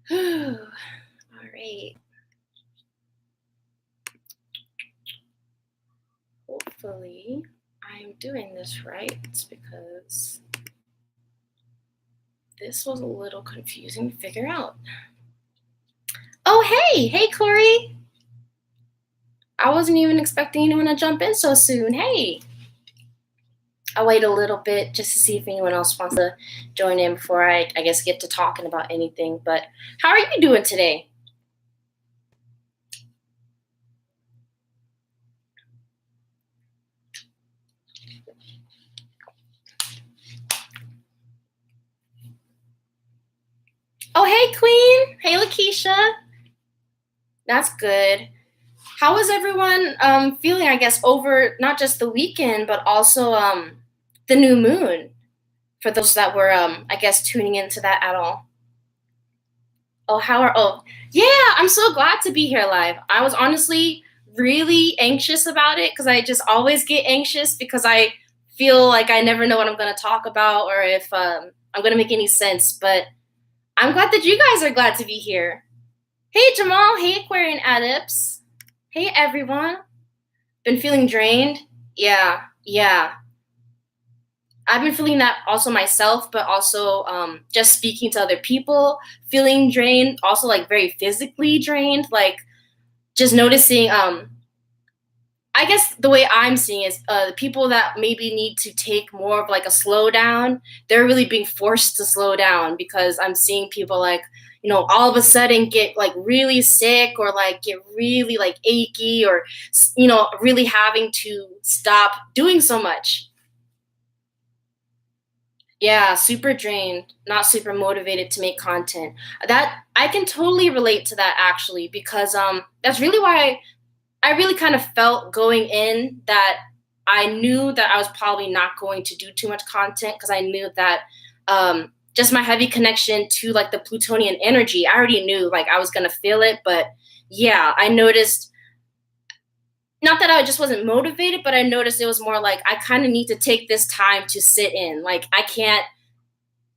All right. Hopefully, I'm doing this right because this was a little confusing to figure out. Oh, hey, Corey. I wasn't even expecting anyone to jump in so soon. Hey, I'll wait a little bit just to see if anyone else wants to join in before I guess, get to talking about anything. But how are you doing today? Oh, hey, Queen. Hey, Lakeisha. That's good. How was everyone feeling, I guess, over not just the weekend, but also the new moon for those that were, I guess, tuning into that at all? Oh, yeah, I'm so glad to be here live. I was honestly really anxious about it because I just always get anxious because I feel like I never know what I'm going to talk about or if I'm going to make any sense. But I'm glad that you guys are glad to be here. Hey, Jamal. Hey, Aquarian Adepts. Hey, everyone. Been feeling drained? Yeah. I've been feeling that also myself, but also just speaking to other people, feeling drained, also like very physically drained, like just noticing. I guess the way I'm seeing is the people that maybe need to take more of like a slowdown, they're really being forced to slow down because I'm seeing people like, all of a sudden get like really sick or like get really like achy or, really having to stop doing so much. Yeah, super drained, not super motivated to make content. That I can totally relate to that actually because that's really why I really kind of felt going in that I knew that I was probably not going to do too much content because I knew that just my heavy connection to like the Plutonian energy, I already knew like I was gonna feel it, but yeah, I noticed not that I just wasn't motivated, but I noticed it was more like I kind of need to take this time to sit in. Like I can't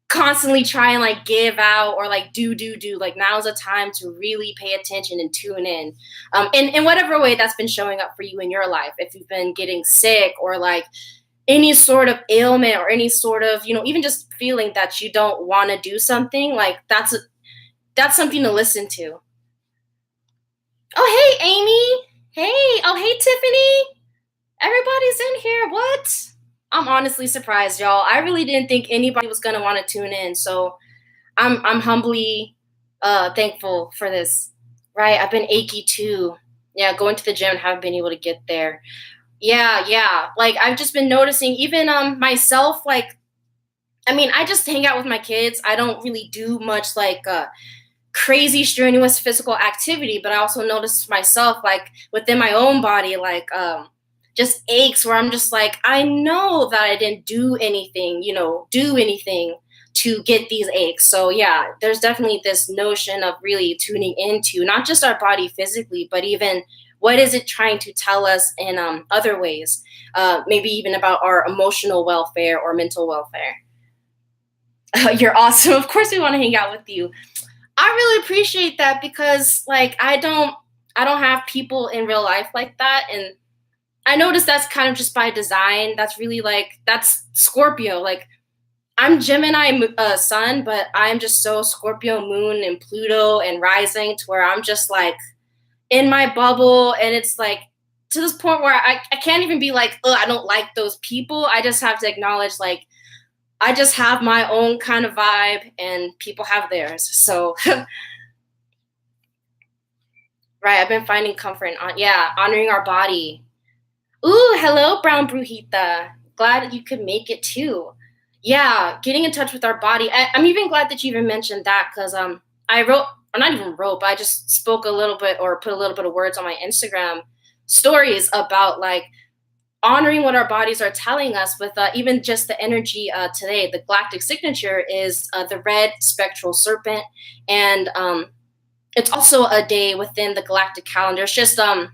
constantly try and like give out or like do like now's a time to really pay attention and tune in in whatever way that's been showing up for you in your life, if you've been getting sick or like any sort of ailment or any sort of even just feeling that you don't want to do something like that's something to listen to. Oh, hey, Amy. Hey. Oh, hey, Tiffany. Everybody's in here. What? I'm honestly surprised, y'all. I really didn't think anybody was gonna want to tune in, so I'm humbly thankful for this. Right, I've been achy too. Yeah, going to the gym, haven't been able to get there. Yeah. Like I've just been noticing, even myself. Like, I mean, I just hang out with my kids. I don't really do much like crazy strenuous physical activity, but I also noticed myself like within my own body, like just aches where I'm just like, I know that I didn't do anything to get these aches. So yeah, there's definitely this notion of really tuning into not just our body physically, but even what is it trying to tell us in other ways, maybe even about our emotional welfare or mental welfare. You're awesome. Of course we want to hang out with you. I really appreciate that because like I don't have people in real life like that, and I noticed that's kind of just by design. That's really like that's Scorpio. Like I'm Gemini sun, but I'm just so Scorpio moon and Pluto and rising to where I'm just like in my bubble, and it's like to this point where I can't even be like, oh, I don't like those people. I just have to acknowledge like I just have my own kind of vibe and people have theirs. So right, I've been finding comfort in honoring our body. Ooh, hello, Brown Brujita. Glad you could make it too. Yeah, getting in touch with our body. I'm even glad that you even mentioned that because I wrote, or not even wrote, but I just spoke a little bit or put a little bit of words on my Instagram stories about like honoring what our bodies are telling us with even just the energy today. The galactic signature is the red spectral serpent, and it's also a day within the galactic calendar. It's just a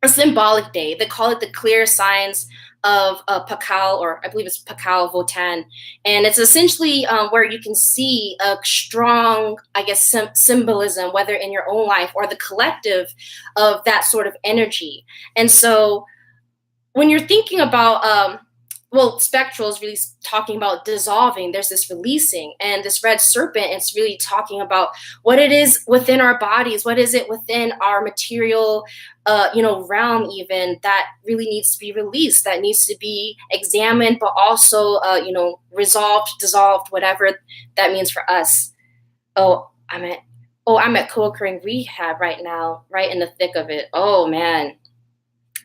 symbolic day. They call it the clear signs of Pakal, or I believe it's Pakal Votan, and it's essentially where you can see a strong, I guess, symbolism, whether in your own life or the collective, of that sort of energy. And so when you're thinking about well, spectral is really talking about dissolving. There's this releasing, and this red serpent, it's really talking about what it is within our bodies. What is it within our material, realm, even, that really needs to be released, that needs to be examined, but also, resolved, dissolved, whatever that means for us. Oh, I'm at co-occurring rehab right now, right in the thick of it. Oh man.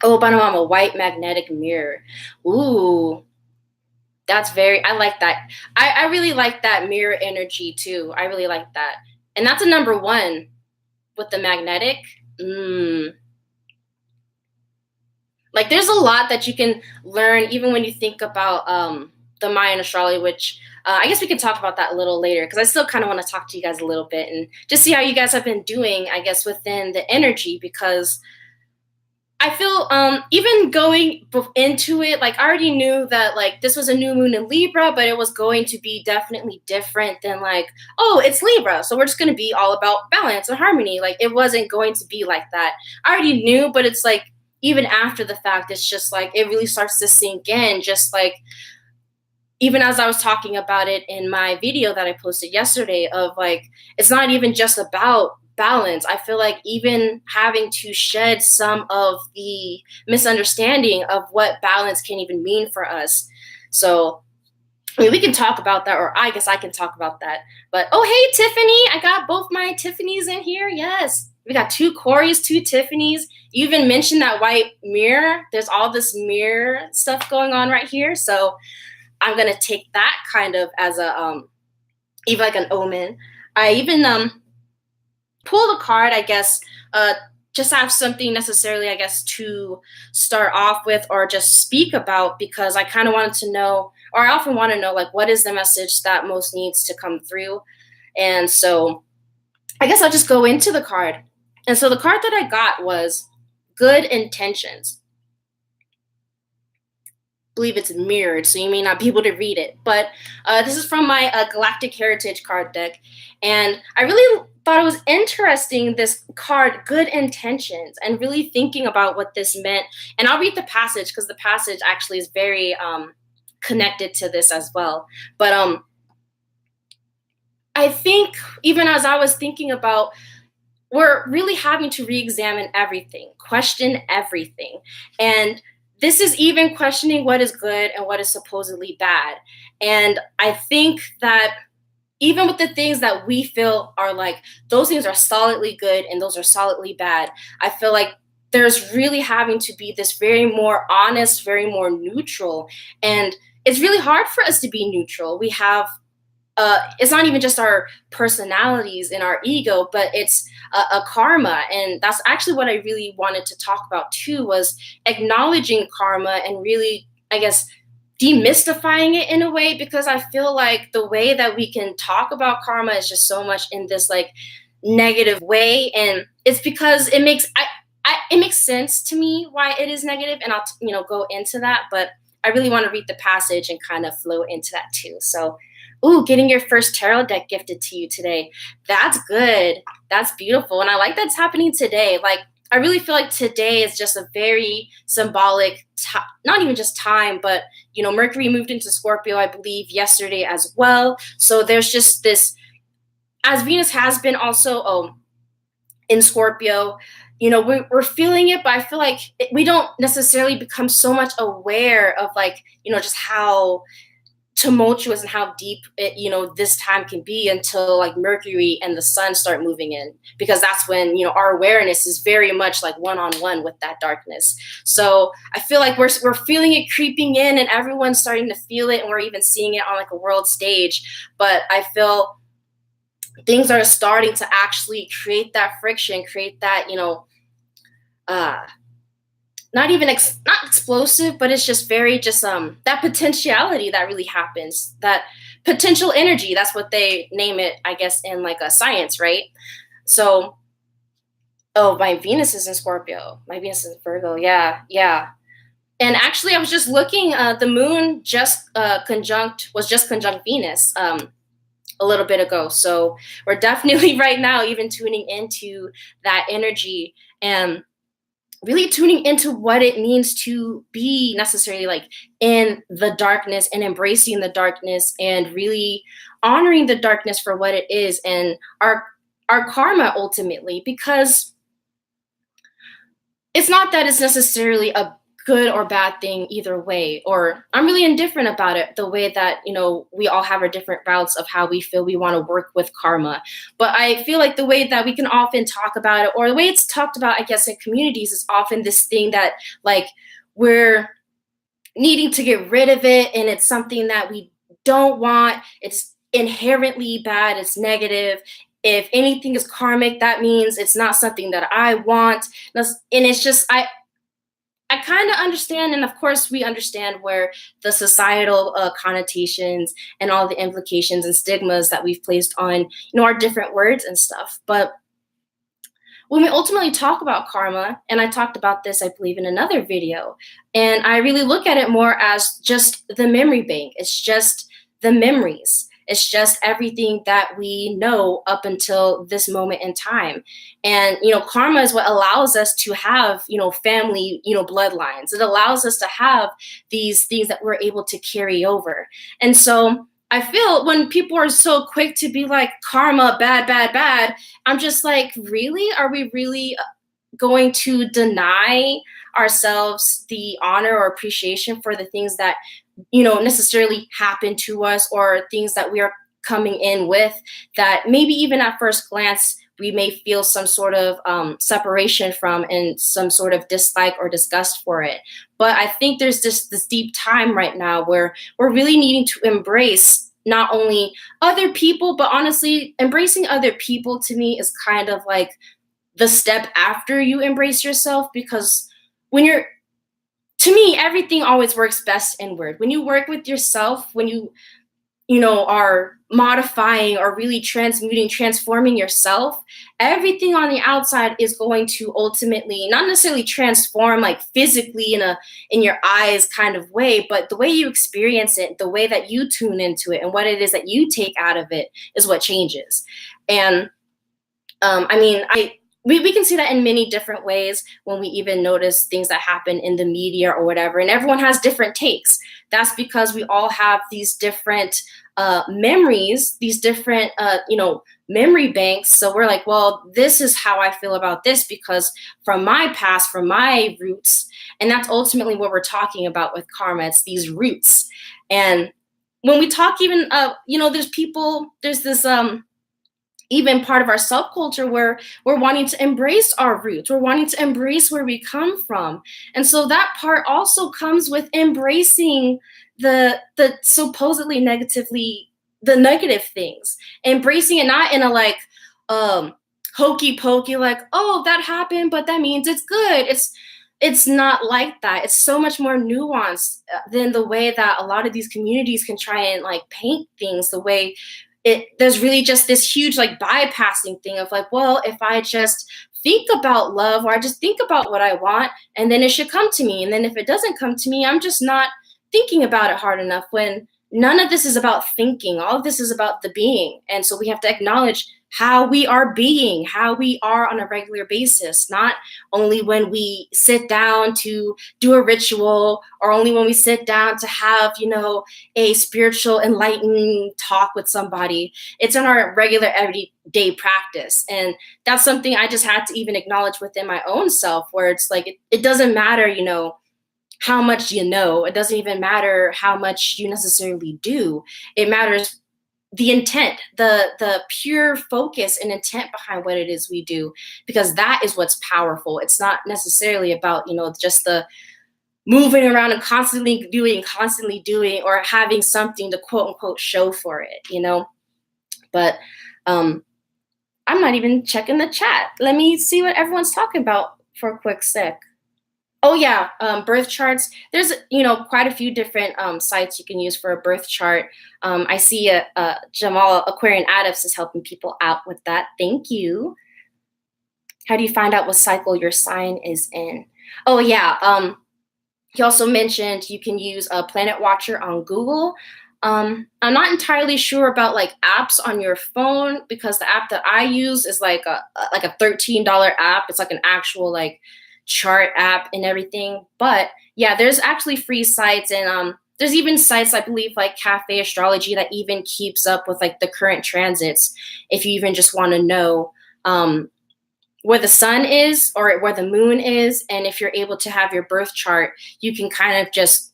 Oh, but I'm a white magnetic mirror. Ooh, that's very, I like that. I really like that mirror energy too. I really like that. And that's a number one with the magnetic. Mm. Like there's a lot that you can learn even when you think about the Mayan astrology, which I guess we can talk about that a little later, because I still kind of want to talk to you guys a little bit and just see how you guys have been doing, I guess, within the energy, because I feel even going into it, like I already knew that like this was a new moon in Libra, but it was going to be definitely different than like, oh, it's Libra, so we're just going to be all about balance and harmony. Like it wasn't going to be like that. I already knew, but it's like even after the fact, it's just like it really starts to sink in. Just like even as I was talking about it in my video that I posted yesterday, of like it's not even just about balance. I feel like even having to shed some of the misunderstanding of what balance can even mean for us. So, I mean, we can talk about that, or I guess I can talk about that. But oh, hey, Tiffany, I got both my Tiffany's in here. Yes, we got two Corey's, two Tiffany's. You even mentioned that white mirror. There's all this mirror stuff going on right here. So I'm gonna take that kind of as a even like an omen. I even pull the card, I guess, just have something necessarily, I guess, to start off with or just speak about, because I kind of wanted to know, or I often want to know, like, what is the message that most needs to come through? And so I guess I'll just go into the card. And so the card that I got was Good Intentions. Believe it's mirrored, so you may not be able to read it. But this is from my Galactic Heritage card deck. And I really thought it was interesting, this card, Good Intentions, and really thinking about what this meant. And I'll read the passage, because the passage actually is very connected to this as well. But I think even as I was thinking about, we're really having to re-examine everything, question everything. And this is even questioning what is good and what is supposedly bad. And I think that even with the things that we feel are like, those things are solidly good and those are solidly bad, I feel like there's really having to be this very more honest, very more neutral. And it's really hard for us to be neutral. We have it's not even just our personalities and our ego, but it's a karma. And that's actually what I really wanted to talk about too, was acknowledging karma and really, I guess, demystifying it in a way, because I feel like the way that we can talk about karma is just so much in this like negative way. And it's because it makes, it makes sense to me why it is negative, and I'll go into that, but I really want to read the passage and kind of flow into that too. So, ooh, getting your first tarot deck gifted to you today. That's good. That's beautiful. And I like that's happening today. Like, I really feel like today is just a very symbolic, not even just time, but, Mercury moved into Scorpio, I believe, yesterday as well. So there's just this, as Venus has been also in Scorpio, we're feeling it, but I feel like we don't necessarily become so much aware of like, just how tumultuous and how deep this time can be until like Mercury and the sun start moving in, because that's when our awareness is very much like one-on-one with that darkness. So I feel like we're feeling it creeping in, and everyone's starting to feel it, and we're even seeing it on like a world stage. But I feel things are starting to actually create that friction, create that not even not explosive, but it's just very that potentiality that really happens, that potential energy. That's what they name it, I guess, in like a science, right? So, oh, my Venus is in Scorpio. My Venus is in Virgo. Yeah. And actually, I was just looking. The moon just conjunct was just conjunct Venus a little bit ago. So we're definitely right now even tuning into that energy and really tuning into what it means to be necessarily like in the darkness and embracing the darkness and really honoring the darkness for what it is and our karma ultimately, because it's not that it's necessarily a good or bad thing either way, or I'm really indifferent about it, the way that, we all have our different routes of how we feel we want to work with karma. But I feel like the way that we can often talk about it, or the way it's talked about, I guess, in communities, is often this thing that, like, we're needing to get rid of it, and it's something that we don't want. It's inherently bad, it's negative. If anything is karmic, that means it's not something that I want. And it's just, I kind of understand, and of course, we understand where the societal connotations and all the implications and stigmas that we've placed on, our different words and stuff. But when we ultimately talk about karma, and I talked about this, I believe, in another video, and I really look at it more as just the memory bank. It's just the memories. It's just everything that we know up until this moment in time. And, karma is what allows us to have, family, bloodlines. It allows us to have these things that we're able to carry over. And so I feel when people are so quick to be like, karma, bad, bad, bad, I'm just like, really? Are we really going to deny ourselves the honor or appreciation for the things that, necessarily happen to us, or things that we are coming in with, that maybe even at first glance we may feel some sort of separation from, and some sort of dislike or disgust for it. But I think there's just this deep time right now where we're really needing to embrace not only other people, but honestly, embracing other people to me is kind of like the step after you embrace yourself. Because when you're, to me, everything always works best inward. When you work with yourself, when you are modifying or really transmuting, transforming yourself, everything on the outside is going to ultimately not necessarily transform like physically in your eyes kind of way, but the way you experience it, the way that you tune into it, and what it is that you take out of it is what changes. And I mean, we can see that in many different ways when we even notice things that happen in the media or whatever, and everyone has different takes. That's because we all have these different memories, these different, memory banks. So we're like, well, this is how I feel about this because from my past, from my roots. And that's ultimately what we're talking about with karma. It's these roots. And when we talk even, there's this, even part of our subculture where we're wanting to embrace our roots, we're wanting to embrace where we come from. And so that part also comes with embracing the supposedly the negative things, embracing it not in a like hokey pokey, like, oh, that happened but that means it's good. It's not like that. It's so much more nuanced than the way that a lot of these communities can try and like paint things. The way there's really just this huge like bypassing thing of like, well, if I just think about love, or I just think about what I want, and then it should come to me. And then if it doesn't come to me, I'm just not thinking about it hard enough, when none of this is about thinking. All of this is about the being. And so we have to acknowledge how we are being, how we are on a regular basis, not only when we sit down to do a ritual, or only when we sit down to have, a spiritual enlightening talk with somebody. It's in our regular everyday practice. And that's something I just had to even acknowledge within my own self, where it's like, it doesn't matter, how much you know. It doesn't even matter how much you necessarily do. It matters the intent, the pure focus and intent behind what it is we do, because that is what's powerful. It's not necessarily about, just the moving around and constantly doing, or having something to quote unquote show for it. But I'm not even checking the chat. Let me see what everyone's talking about for a quick sec. Oh yeah, birth charts. There's quite a few different sites you can use for a birth chart. I see Jamal Aquarian Adams is helping people out with that. Thank you. How do you find out what cycle your sign is in? Oh yeah, He also mentioned you can use a Planet Watcher on Google. I'm not entirely sure about like apps on your phone because the app that I use is like a $13 app. It's like an actual like chart app and everything. But yeah, there's actually free sites, and there's even sites I believe like Cafe Astrology that even keeps up with like the current transits. If you even just want to know um, where the sun is or where the moon is, and if you're able to have your birth chart, you can kind of just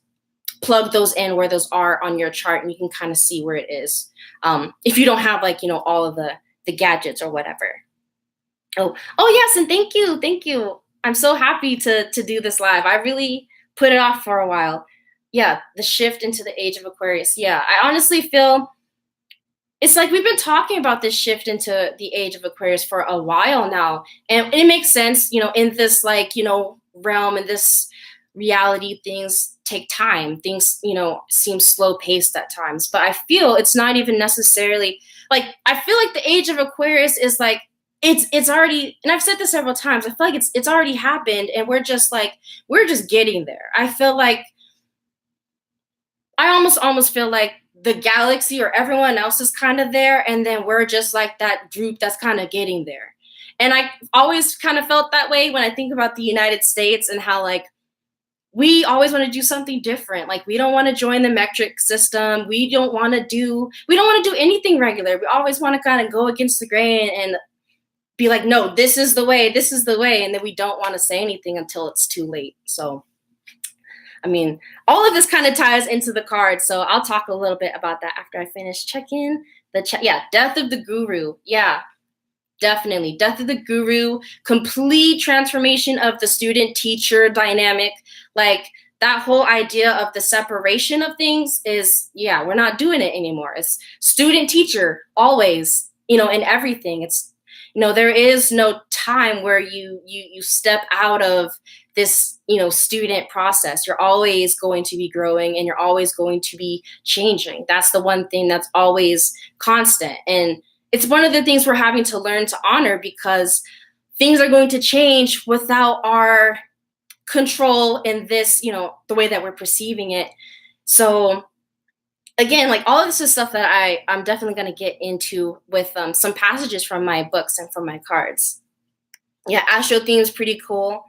plug those in where those are on your chart, and you can kind of see where it is. If you don't have like all of the gadgets or whatever. Oh yes, and thank you. I'm so happy to do this live. I really put it off for a while. Yeah, the shift into the age of Aquarius. Yeah, I honestly feel it's like we've been talking about this shift into the age of Aquarius for a while now, and it makes sense, in this like realm and this reality. Things take time. Things seem slow paced at times, but I feel it's not even necessarily like I feel like the age of Aquarius is like it's already, and I've said this several times. I feel like it's already happened, and we're just getting there. I feel like I almost feel like the galaxy or everyone else is kind of there, and then we're just like that group that's kind of getting there. And I always kind of felt that way when I think about the United States and how like we always want to do something different. Like we don't want to join the metric system. We don't want to do anything regular. We always want to kind of go against the grain and be like, no, this is the way, and then we don't want to say anything until it's too late. So I mean, all of this kind of ties into the cards, so I'll talk a little bit about that after I finish checking the chat. Yeah, Death of the Guru. Yeah, definitely. Death of the Guru, complete transformation of the student-teacher dynamic. Like, that whole idea of the separation of things is, yeah, we're not doing it anymore. It's student-teacher, always, in everything. It's, there is no time where you step out of this student process. You're always going to be growing, and you're always going to be changing. That's the one thing that's always constant, and it's one of the things we're having to learn to honor, because things are going to change without our control in this, the way that we're perceiving it. So again, like all of this is stuff that I'm definitely going to get into with some passages from my books and from my cards. Yeah, Astro Theme's pretty cool.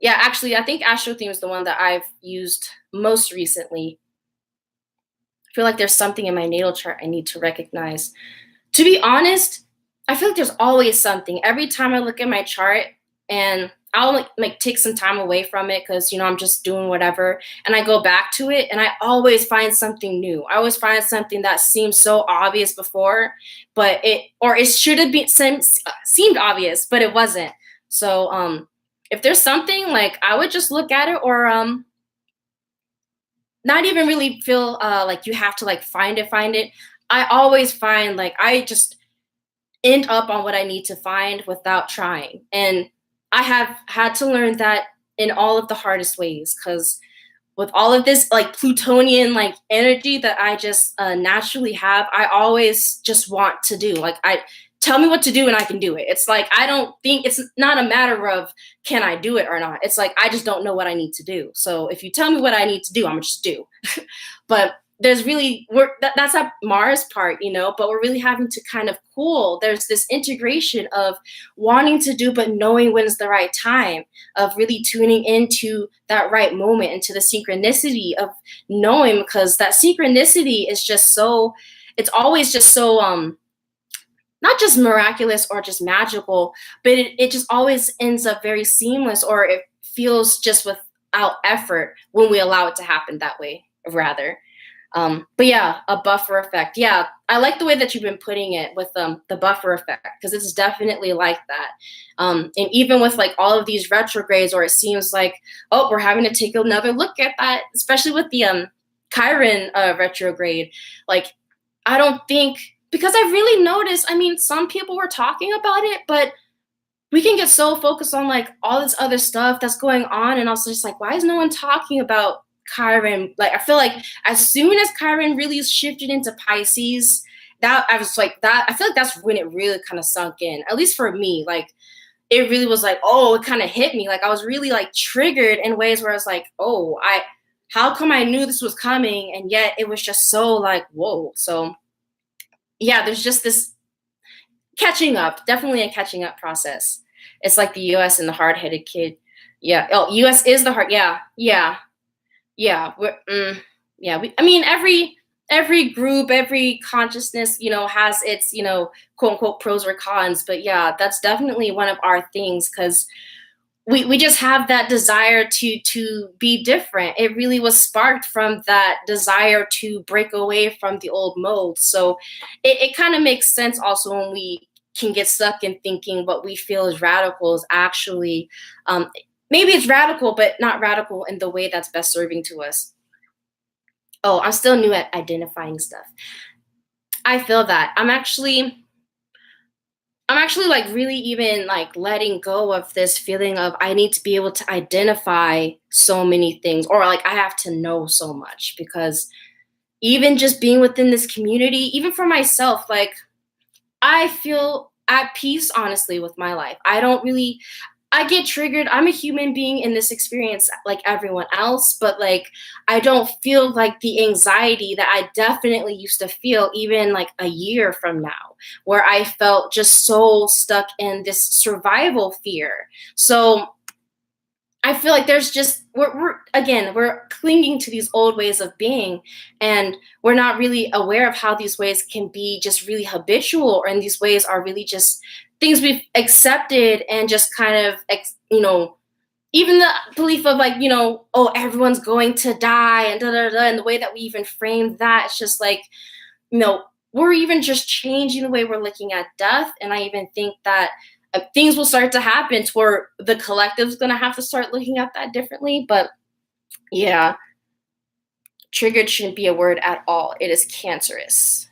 Yeah, actually, I think Astro Theme is the one that I've used most recently. I feel like there's something in my natal chart I need to recognize. To be honest, I feel like there's always something. Every time I look at my chart, and I'll like take some time away from it because I'm just doing whatever, and I go back to it, and I always find something new. I always find something that seemed so obvious before, but it should have been seemed obvious, but it wasn't. So if there's something, like I would just look at it, or not even really feel like you have to like find it. I always find like I just end up on what I need to find without trying. And I have had to learn that in all of the hardest ways, because with all of this like Plutonian like energy that I just naturally have, I always just want to do. Like I tell me what to do and I can do it. It's like I don't think it's not a matter of can I do it or not. It's like I just don't know what I need to do. So if you tell me what I need to do, I'm gonna just do. But there's really that's that Mars part, but we're really having to kind of there's this integration of wanting to do but knowing when's the right time, of really tuning into that right moment, into the synchronicity of knowing, because that synchronicity is just so, it's always just so not just miraculous or just magical, but it just always ends up very seamless, or it feels just without effort when we allow it to happen that way, rather. But yeah, a buffer effect. Yeah, I like the way that you've been putting it with the buffer effect, because it's definitely like that. And even with like all of these retrogrades, or it seems like, oh, we're having to take another look at that, especially with the Chiron retrograde. Like, I don't think, because I've really noticed, I mean, some people were talking about it, but we can get so focused on like all this other stuff that's going on, and also just like, why is no one talking about Chiron? Like, I feel like as soon as Chiron really shifted into Pisces, that I was like that. I feel like that's when it really kind of sunk in, at least for me. Like, it really was like, oh, it kind of hit me. Like I was really like triggered in ways where I was like, oh, how come I knew this was coming? And yet it was just so like, whoa. So yeah, there's just this catching up, definitely a catching up process. It's like the US and the hard headed kid. Yeah. Oh, US is the hard. Yeah. Yeah. Yeah. Yeah. I mean, every group, every consciousness, has its, quote unquote pros or cons. But yeah, that's definitely one of our things because we just have that desire to be different. It really was sparked from that desire to break away from the old mold. So it kind of makes sense also when we can get stuck in thinking what we feel is radical is actually maybe it's radical, but not radical in the way that's best serving to us. Oh, I'm still new at identifying stuff. I feel that. I'm actually like really even like letting go of this feeling of I need to be able to identify so many things or like I have to know so much because even just being within this community, even for myself, like I feel at peace honestly with my life. I get triggered. I'm a human being in this experience like everyone else, but like I don't feel like the anxiety that I definitely used to feel even like a year from now, where I felt just so stuck in this survival fear. So I feel like there's just we're clinging to these old ways of being, and we're not really aware of how these ways can be just really habitual, and these ways are really just things we've accepted and just kind of even the belief of like oh everyone's going to die and da da da, and the way that we even frame that, it's just like we're even just changing the way we're looking at death. And I even think that things will start to happen to where the collective's going to have to start looking at that differently. But yeah, triggered shouldn't be a word at all. It is cancerous.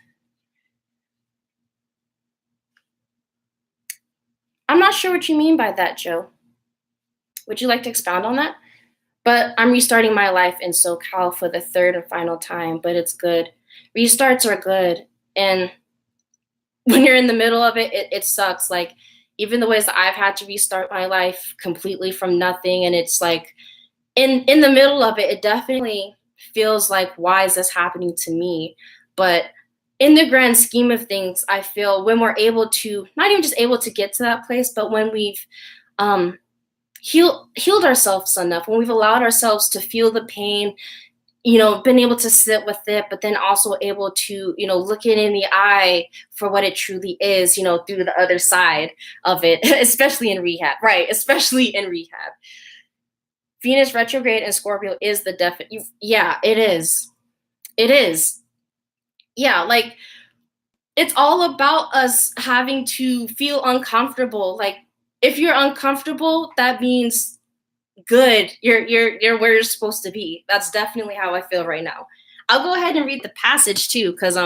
I'm not sure what you mean by that, Joe. Would you like to expound on that? But I'm restarting my life in SoCal for the third and final time, but it's good. Restarts are good. And when you're in the middle of it, it sucks. Like, even the ways that I've had to restart my life completely from nothing, and it's like in the middle of it, it definitely feels like, why is this happening to me? But in the grand scheme of things, I feel when we're able to not even just able to get to that place, but when we've um, healed ourselves enough, when we've allowed ourselves to feel the pain, been able to sit with it, but then also able to, look it in the eye for what it truly is, through the other side of it, especially in rehab, right? Especially in rehab. Venus retrograde and Scorpio is the definite. Yeah, it is. It is. Yeah, like it's all about us having to feel uncomfortable. Like if you're uncomfortable, that means good. You're where you're supposed to be. That's definitely how I feel right now. I'll go ahead and read the passage too, because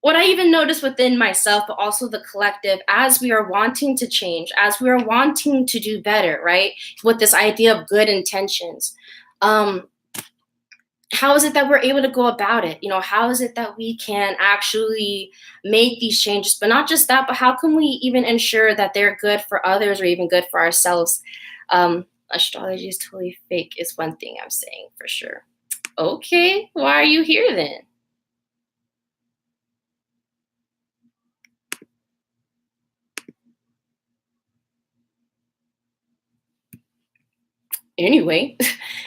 what I even noticed within myself, but also the collective, as we are wanting to change, as we are wanting to do better, right? With this idea of good intentions. How is it that we're able to go about it? How is it that we can actually make these changes? But not just that, but how can we even ensure that they're good for others or even good for ourselves? Astrology is totally fake is one thing I'm saying for sure. Okay, why are you here then? Anyway,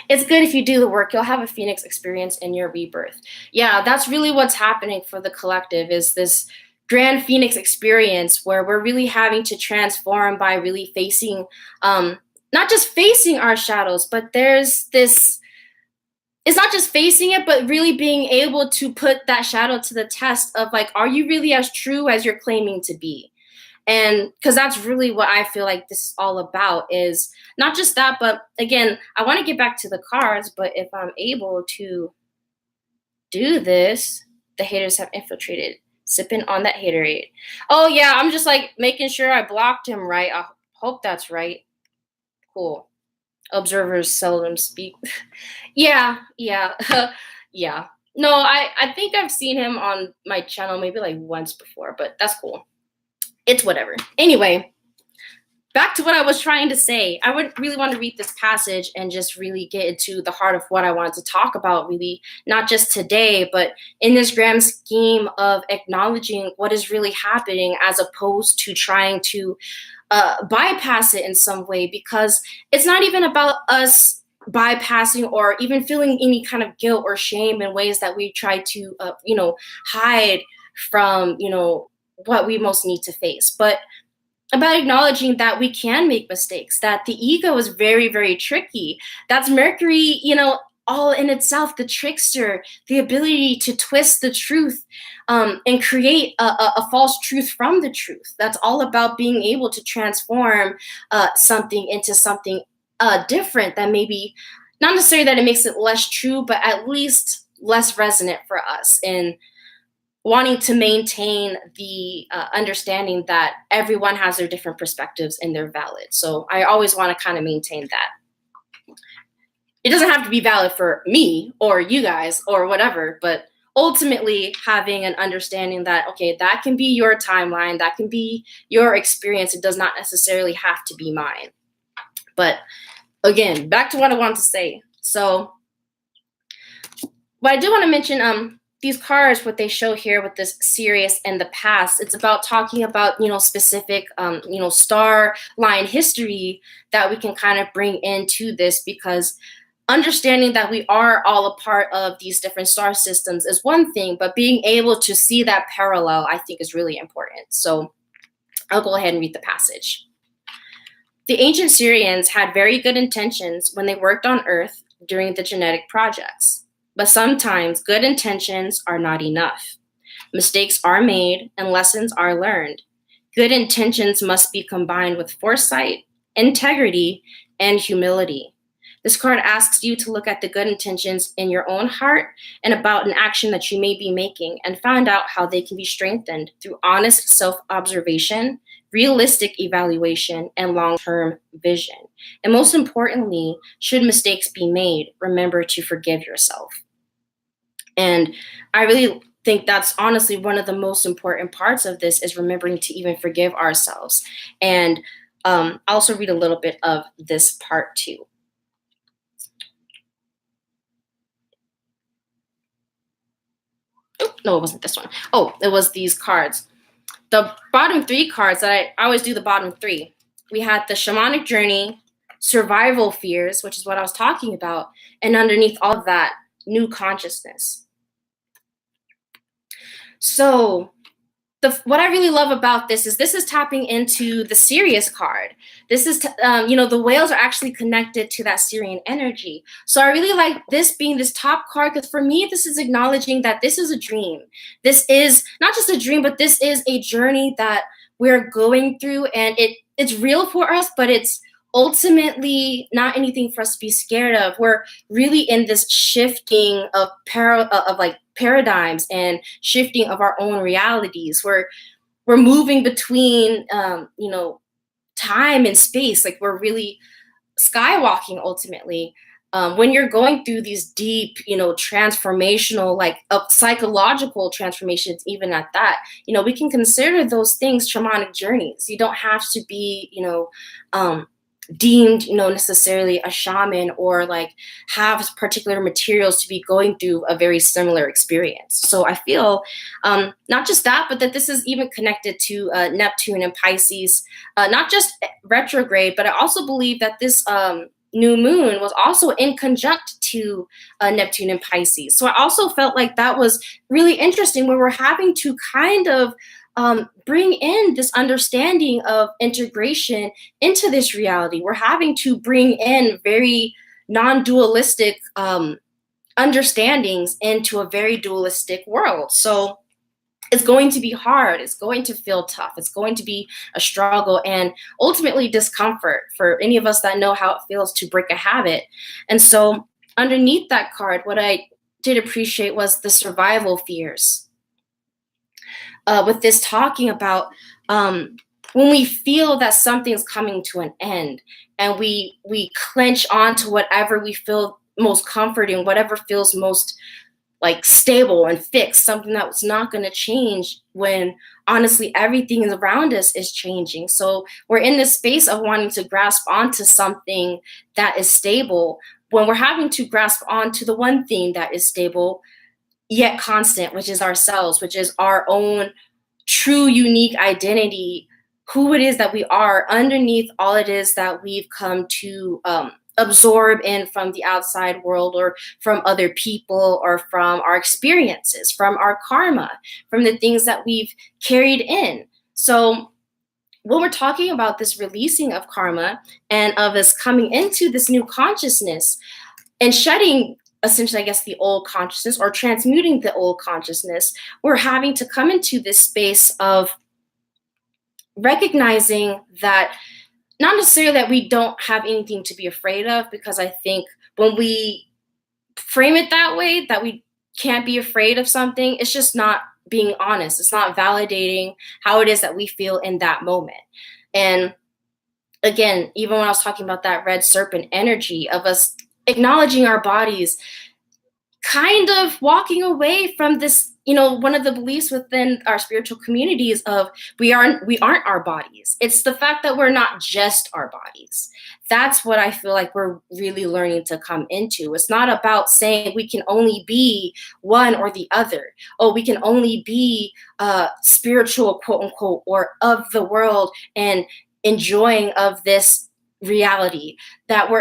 it's good if you do the work. You'll have a phoenix experience in your rebirth. Yeah, that's really what's happening for the collective is this grand phoenix experience where we're really having to transform by really facing not just facing our shadows, but there's this it's not just facing it, but really being able to put that shadow to the test of like, are you really as true as you're claiming to be? And because that's really what I feel like this is all about is not just that, but again, I want to get back to the cards, but if I'm able to do this, the haters have infiltrated, sipping on that haterade. Oh yeah, I'm just like making sure I blocked him right. I hope that's right. Cool. Observers seldom speak. Yeah, yeah, yeah. No, I think I've seen him on my channel maybe like once before, but that's cool. It's whatever. Anyway, back to what I was trying to say. I would really want to read this passage and just really get into the heart of what I wanted to talk about, really, not just today, but in this grand scheme of acknowledging what is really happening as opposed to trying to bypass it in some way, because it's not even about us bypassing or even feeling any kind of guilt or shame in ways that we try to, hide from, what we most need to face. But about acknowledging that we can make mistakes, that the ego is very, very tricky. That's Mercury, all in itself, the trickster, the ability to twist the truth and create a false truth from the truth. That's all about being able to transform something into something different that maybe, not necessarily that it makes it less true, but at least less resonant for us. And wanting to maintain the understanding that everyone has their different perspectives and they're valid. So I always want to kind of maintain that. It doesn't have to be valid for me or you guys or whatever, but ultimately having an understanding that, okay, that can be your timeline, that can be your experience. It does not necessarily have to be mine. But again, back to what I want to say. So what I do want to mention, these cards, what they show here with this Sirius and the past, it's about talking about, specific, star line history that we can kind of bring into this, because understanding that we are all a part of these different star systems is one thing, but being able to see that parallel, I think, is really important. So I'll go ahead and read the passage. The ancient Syrians had very good intentions when they worked on Earth during the genetic projects. But sometimes good intentions are not enough. Mistakes are made and lessons are learned. Good intentions must be combined with foresight, integrity, and humility. This card asks you to look at the good intentions in your own heart and about an action that you may be making and find out how they can be strengthened through honest self-observation, realistic evaluation, and long-term vision. And most importantly, should mistakes be made, remember to forgive yourself. And I really think that's honestly one of the most important parts of this, is remembering to even forgive ourselves. And I'll also read a little bit of this part too. Oh, no, it wasn't this one. Oh, it was these cards. The bottom three cards that I always do the bottom three. We had the shamanic journey, survival fears, which is what I was talking about, and underneath all of that, new consciousness. So what I really love about this is tapping into the Sirius card. This is, the whales are actually connected to that Sirian energy. So I really like this being this top card, because for me, this is acknowledging that this is a dream. This is not just a dream, but this is a journey that we're going through, and it's real for us, but it's ultimately not anything for us to be scared of. We're really in this shifting of paradigms and shifting of our own realities. We're moving between time and space. Like, we're really skywalking ultimately. When you're going through these deep, transformational, psychological transformations, even at that, we can consider those things shamanic journeys. You don't have to be, deemed, necessarily a shaman, or have particular materials to be going through a very similar experience. So I feel not just that, but that this is even connected to Neptune and Pisces, not just retrograde, but I also believe that this new moon was also in conjunct to Neptune and Pisces. So I also felt like that was really interesting, where we're having to kind of bring in this understanding of integration into this reality. We're having to bring in very non-dualistic understandings into a very dualistic world. So it's going to be hard. It's going to feel tough. It's going to be a struggle and ultimately discomfort for any of us that know how it feels to break a habit. And so underneath that card, what I did appreciate was the survival fears. With this talking about when we feel that something's coming to an end, and we clench onto whatever we feel most comforting, whatever feels most like stable and fixed, something that was not going to change, when honestly everything around us is changing. So we're in this space of wanting to grasp onto something that is stable, when we're having to grasp onto the one thing that is stable yet constant, which is ourselves, which is our own true unique identity, who it is that we are underneath all it is that we've come to absorb in from the outside world, or from other people, or from our experiences, from our karma, from the things that we've carried in. So when we're talking about this releasing of karma and of us coming into this new consciousness and shedding, essentially, I guess, the old consciousness, or transmuting the old consciousness, we're having to come into this space of recognizing that, not necessarily that we don't have anything to be afraid of, because I think when we frame it that way, that we can't be afraid of something, it's just not being honest. It's not validating how it is that we feel in that moment. And again, even when I was talking about that red serpent energy of us acknowledging our bodies, kind of walking away from this, one of the beliefs within our spiritual communities of we aren't our bodies. It's the fact that we're not just our bodies. That's what I feel like we're really learning to come into. It's not about saying we can only be one or the other. Oh, we can only be spiritual, quote unquote, or of the world and enjoying of this reality. That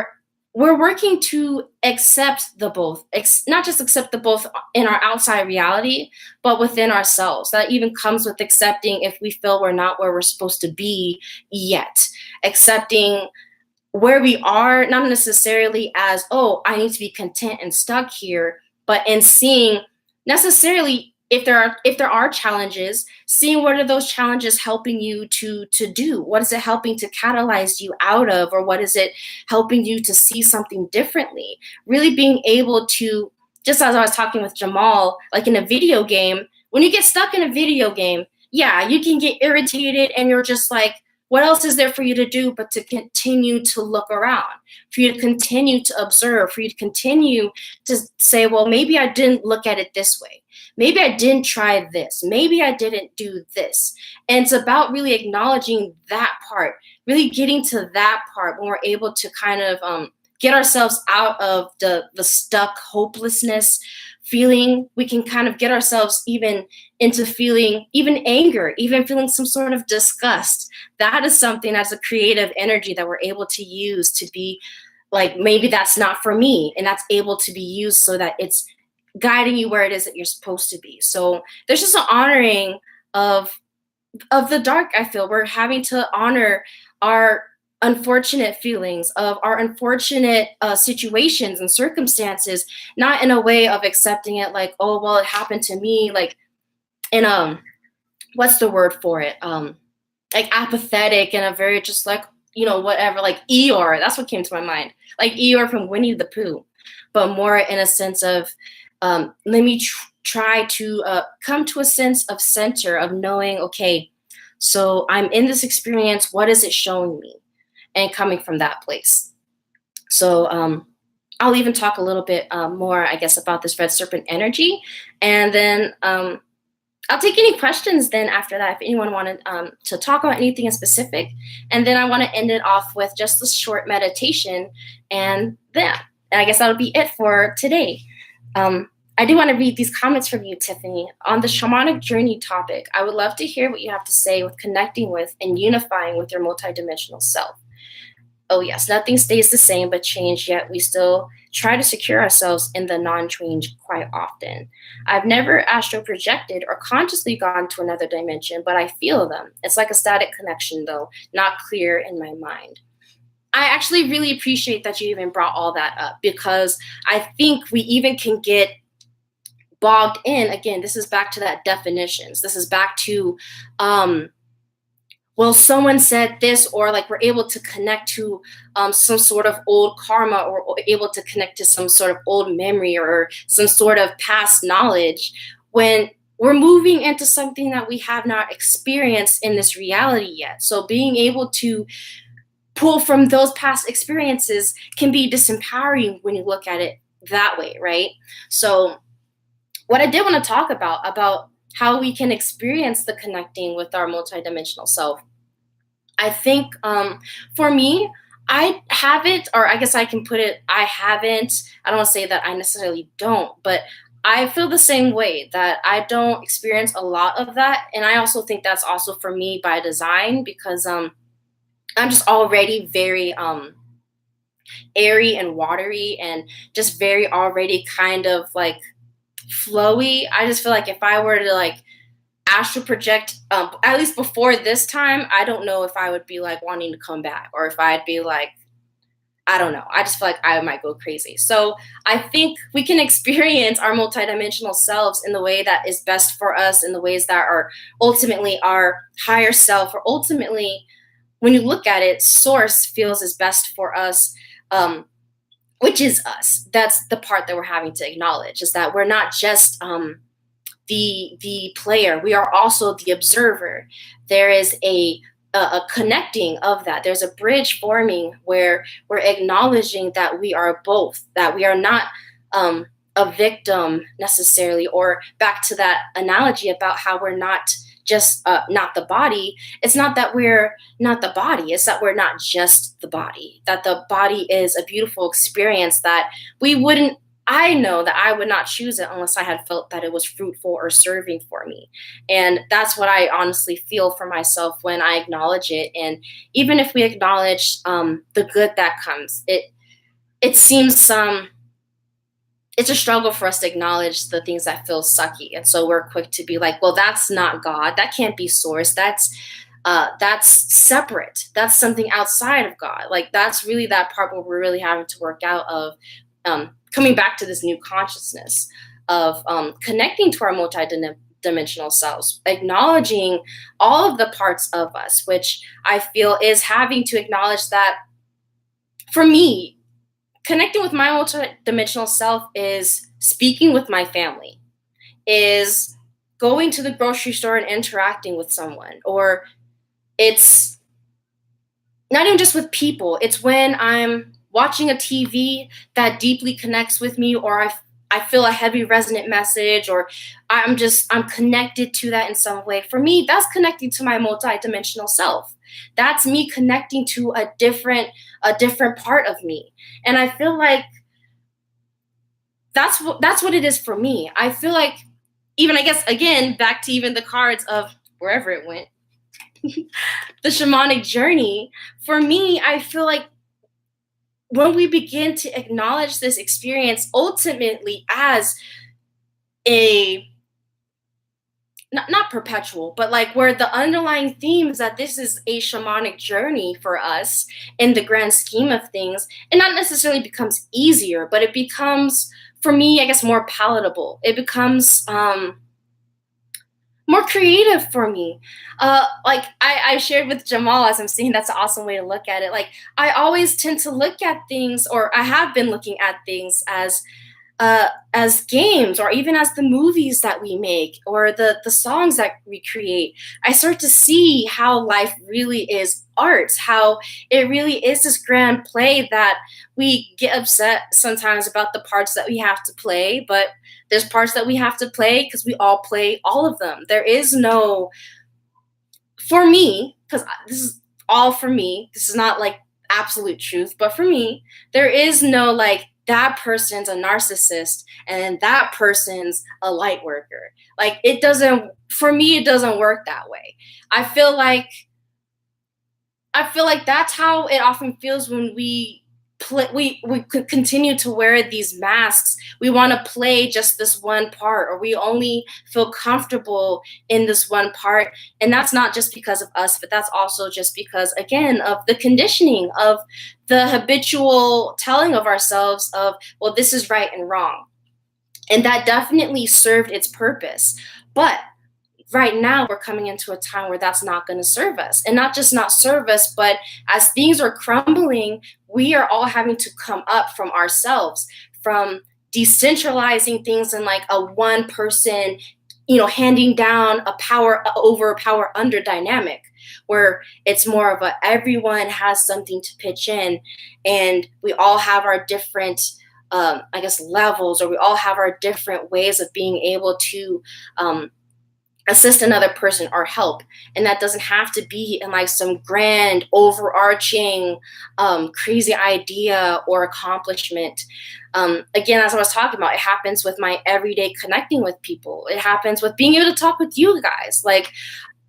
we're working to accept the both, not just accept the both in our outside reality, but within ourselves. That even comes with accepting if we feel we're not where we're supposed to be yet. Accepting where we are, not necessarily as, oh, I need to be content and stuck here, but in seeing necessarily if there are challenges, seeing what are those challenges helping you to do? What is it helping to catalyze you out of, or what is it helping you to see something differently? Really being able to, just as I was talking with Jamal, like in a video game, when you get stuck in a video game, yeah, you can get irritated and you're just like, what else is there for you to do but to continue to look around, for you to continue to observe, for you to continue to say, well, maybe I didn't look at it this way. Maybe I didn't try this. Maybe I didn't do this. And it's about really acknowledging that part, really getting to that part when we're able to kind of get ourselves out of the stuck hopelessness feeling. We can kind of get ourselves even into feeling even anger, even feeling some sort of disgust. That is something as a creative energy that we're able to use to be like, maybe that's not for me. And that's able to be used so that it's guiding you where it is that you're supposed to be. So there's just an honoring of the dark. I feel we're having to honor our unfortunate feelings, of our unfortunate situations and circumstances, not in a way of accepting it like, oh, well, it happened to me, like in what's the word for it, like apathetic, and a very just like, whatever, like Eeyore. That's what came to my mind, like Eeyore from Winnie the Pooh, but more in a sense of let me try to come to a sense of center, of knowing, okay, so I'm in this experience, what is it showing me? And coming from that place. So I'll even talk a little bit more, I guess, about this red serpent energy. And then I'll take any questions then after that, if anyone wanted to talk about anything in specific. And then I want to end it off with just this short meditation. And I guess that'll be it for today. I do want to read these comments from you, Tiffany. On the shamanic journey topic, I would love to hear what you have to say with connecting with and unifying with your multidimensional self. Oh yes, nothing stays the same but change, yet we still try to secure ourselves in the non-change quite often. I've never astral projected or consciously gone to another dimension, but I feel them. It's like a static connection though, not clear in my mind. I actually really appreciate that you even brought all that up, because I think we even can get bogged in. Again, this is back to that definitions. This is back to, well, someone said this, or like we're able to connect to some sort of old karma, or able to connect to some sort of old memory or some sort of past knowledge, when we're moving into something that we have not experienced in this reality yet. So being able to pull from those past experiences can be disempowering when you look at it that way, right? So what I did want to talk about how we can experience the connecting with our multidimensional self. I think for me, I haven't, or I guess I can put it, I haven't. I don't want to say that I necessarily don't, but I feel the same way that I don't experience a lot of that, and I also think that's also for me by design because I'm just already very airy and watery and just very already kind of like flowy. I just feel like if I were to like astral project, at least before this time, I don't know if I would be like wanting to come back or if I'd be like, I don't know. I just feel like I might go crazy. So I think we can experience our multidimensional selves in the way that is best for us, in the ways that are ultimately our higher self, or ultimately, when you look at it, source feels is best for us. Which is us. That's the part that we're having to acknowledge, is that we're not just the player. We are also the observer. There is a connecting of that. There's a bridge forming where we're acknowledging that we are both. That we are not a victim necessarily. Or back to that analogy about how we're not just not the body. It's not that we're not the body. It's that we're not just the body. That the body is a beautiful experience that we wouldn't. I know that I would not choose it unless I had felt that it was fruitful or serving for me. And that's what I honestly feel for myself when I acknowledge it. And even if we acknowledge the good that comes, it seems it's a struggle for us to acknowledge the things that feel sucky. And so we're quick to be like, well, that's not God. That can't be source. That's separate. That's something outside of God. Like that's really that part where we're really having to work out of coming back to this new consciousness of connecting to our multidimensional selves, acknowledging all of the parts of us, which I feel is having to acknowledge that for me, connecting with my multidimensional self is speaking with my family, is going to the grocery store and interacting with someone, or it's not even just with people. It's when I'm watching a TV that deeply connects with me, or I feel a heavy resonant message, or I'm connected to that in some way. For me, that's connecting to my multidimensional self. That's me connecting to a different part of me. And I feel like that's what it is for me. I feel like, even I guess again back to even the cards of wherever it went, the shamanic journey, for me, I feel like when we begin to acknowledge this experience ultimately as a not perpetual, but like where the underlying theme is that this is a shamanic journey for us in the grand scheme of things, it not necessarily becomes easier, but it becomes, for me, I guess, more palatable. It becomes more creative for me. Like I shared with Jamal, as I'm saying, that's an awesome way to look at it. Like I always tend to look at things, or I have been looking at things as games, or even as the movies that we make, or the songs that we create. I start to see how life really is art, how it really is this grand play that we get upset sometimes about the parts that we have to play, but there's parts that we have to play because we all play all of them. There is no, for me, because this is all for me, this is not like absolute truth, but for me, there is no like that person's a narcissist and that person's a light worker. Like it doesn't, for me, it doesn't work that way. I feel like that's how it often feels when we continue to wear these masks. We want to play just this one part, or we only feel comfortable in this one part. And that's not just because of us, but that's also just because, again, of the conditioning, of the habitual telling of ourselves of, well, this is right and wrong. And that definitely served its purpose. But right now we're coming into a time where that's not going to serve us, and not just not serve us, but as things are crumbling, we are all having to come up from ourselves, from decentralizing things in like a one person, handing down a power over power under dynamic, where it's more of a everyone has something to pitch in, and we all have our different I guess, levels, or we all have our different ways of being able to assist another person or help. And that doesn't have to be in like some grand overarching crazy idea or accomplishment. Again, as I was talking about, it happens with my everyday connecting with people. It happens with being able to talk with you guys. Like,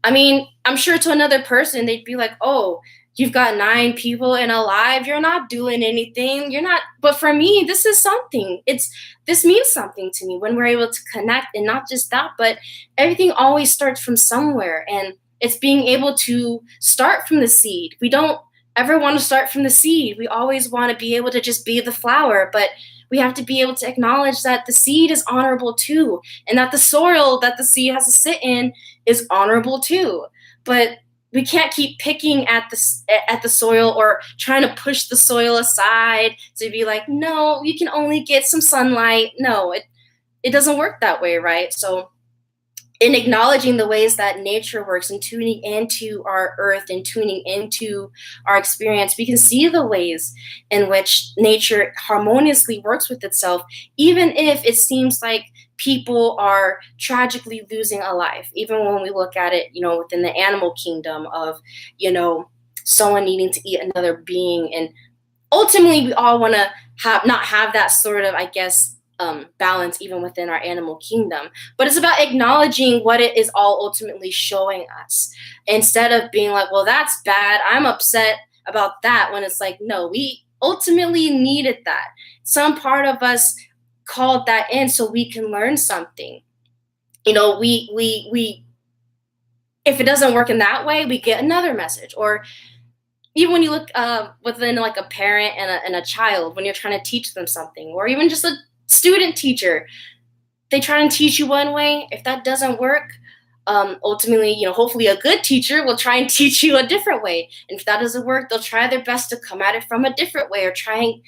I mean, I'm sure to another person, they'd be like, oh, you've got 9 people in a live. You're not doing anything. You're not. But for me, this is something. This means something to me when we're able to connect. And not just that, but everything always starts from somewhere. And it's being able to start from the seed. We don't ever want to start from the seed. We always want to be able to just be the flower. But we have to be able to acknowledge that the seed is honorable too, and that the soil that the seed has to sit in is honorable too. But we can't keep picking at the soil or trying to push the soil aside to be like, no, you can only get some sunlight. No, it doesn't work that way, right? So in acknowledging the ways that nature works and tuning into our earth and tuning into our experience, we can see the ways in which nature harmoniously works with itself, even if it seems like people are tragically losing a life. Even when we look at it, within the animal kingdom of, someone needing to eat another being. And ultimately, we all want to not have that sort of, I guess, balance even within our animal kingdom. But it's about acknowledging what it is all ultimately showing us, instead of being like, well, that's bad, I'm upset about that, when it's like, no, we ultimately needed that. Some part of us called that in so we can learn something. We if it doesn't work in that way, we get another message. Or even when you look within like a parent and a child, when you're trying to teach them something, or even just a student teacher, they try and teach you one way. If that doesn't work, ultimately, hopefully a good teacher will try and teach you a different way. And if that doesn't work, they'll try their best to come at it from a different way, or try and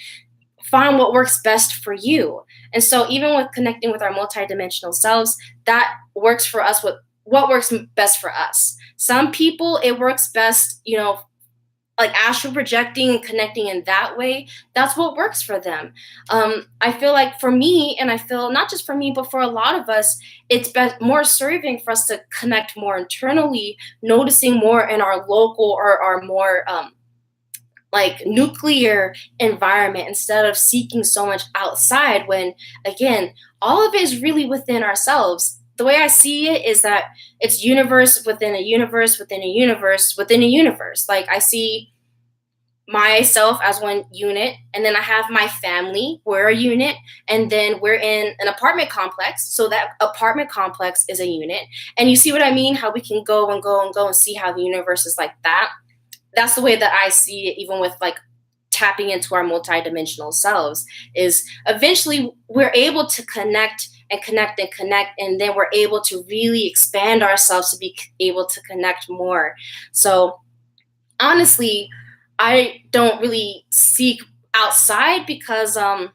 find what works best for you. And so even with connecting with our multidimensional selves, that works for us with what works best for us. Some people, it works best, like astral projecting and connecting in that way. That's what works for them. I feel like for me, and I feel not just for me, but for a lot of us, it's more serving for us to connect more internally, noticing more in our local or our more like nuclear environment, instead of seeking so much outside, when again, all of it is really within ourselves. The way I see it is that it's universe within a universe within a universe within a universe. Like, I see myself as one unit, and then I have my family, we're a unit, and then we're in an apartment complex, so that apartment complex is a unit. And you see what I mean, how we can go and go and go and see how the universe is like that. That's the way that I see it, even with like tapping into our multidimensional selves, is eventually we're able to connect and connect and connect, and then we're able to really expand ourselves to be able to connect more. So honestly, I don't really seek outside, because and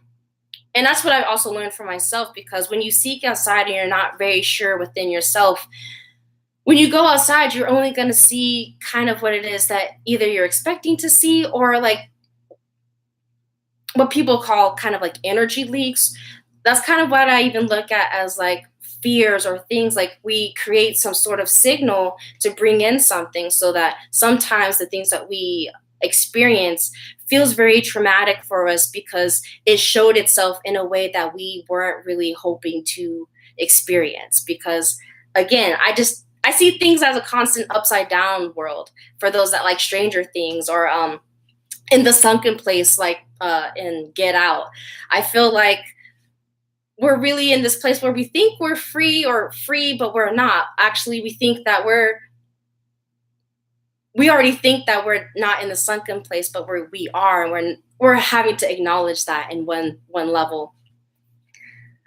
that's what I also learned for myself, because when you seek outside and you're not very sure within yourself, when you go outside, you're only going to see kind of what it is that either you're expecting to see, or like what people call kind of like energy leaks. That's kind of what I even look at as like fears or things. Like, we create some sort of signal to bring in something, so that sometimes the things that we experience feels very traumatic for us, because it showed itself in a way that we weren't really hoping to experience. Because again, I see things as a constant upside down world for those that like Stranger Things, or in The Sunken Place, like in Get Out. I feel like we're really in this place where we think we're free, but we're not. Actually, we think that we already think that we're not in the sunken place, but we are, and we're having to acknowledge that in one level.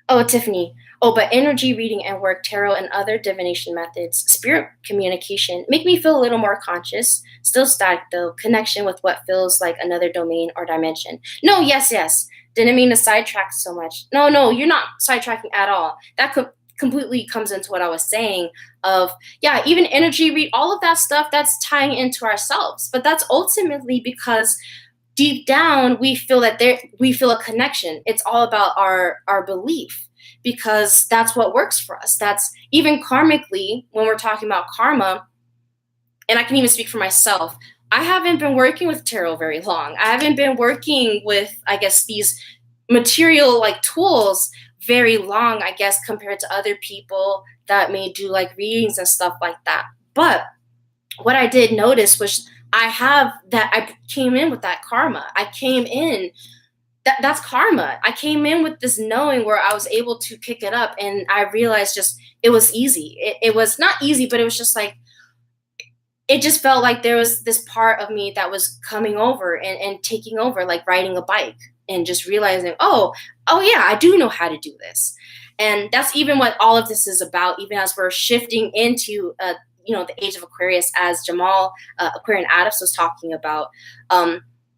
Oh, Tiffany. Oh, but energy reading and work, tarot, and other divination methods, spirit communication make me feel a little more conscious. Still static though, connection with what feels like another domain or dimension. No, yes. Didn't mean to sidetrack so much. No, you're not sidetracking at all. That completely comes into what I was saying of, yeah, even energy read, all of that stuff, that's tying into ourselves. But that's ultimately because deep down we feel that we feel a connection. It's all about our belief, because that's what works for us. That's even karmically, when we're talking about karma, and I can even speak for myself. I haven't been working with tarot very long. I haven't been working with, I guess, these material like tools very long, I guess, compared to other people that may do like readings and stuff like that. But what I did notice was I came in with that karma. I came in that's karma. I came in with this knowing where I was able to pick it up, and I realized just it was easy. It was not easy, but it was just like it just felt like there was this part of me that was coming over and taking over, like riding a bike and just realizing, oh yeah, I do know how to do this. And that's even what all of this is about, even as we're shifting into the age of Aquarius, as Jamal Aquarian Adams was talking about.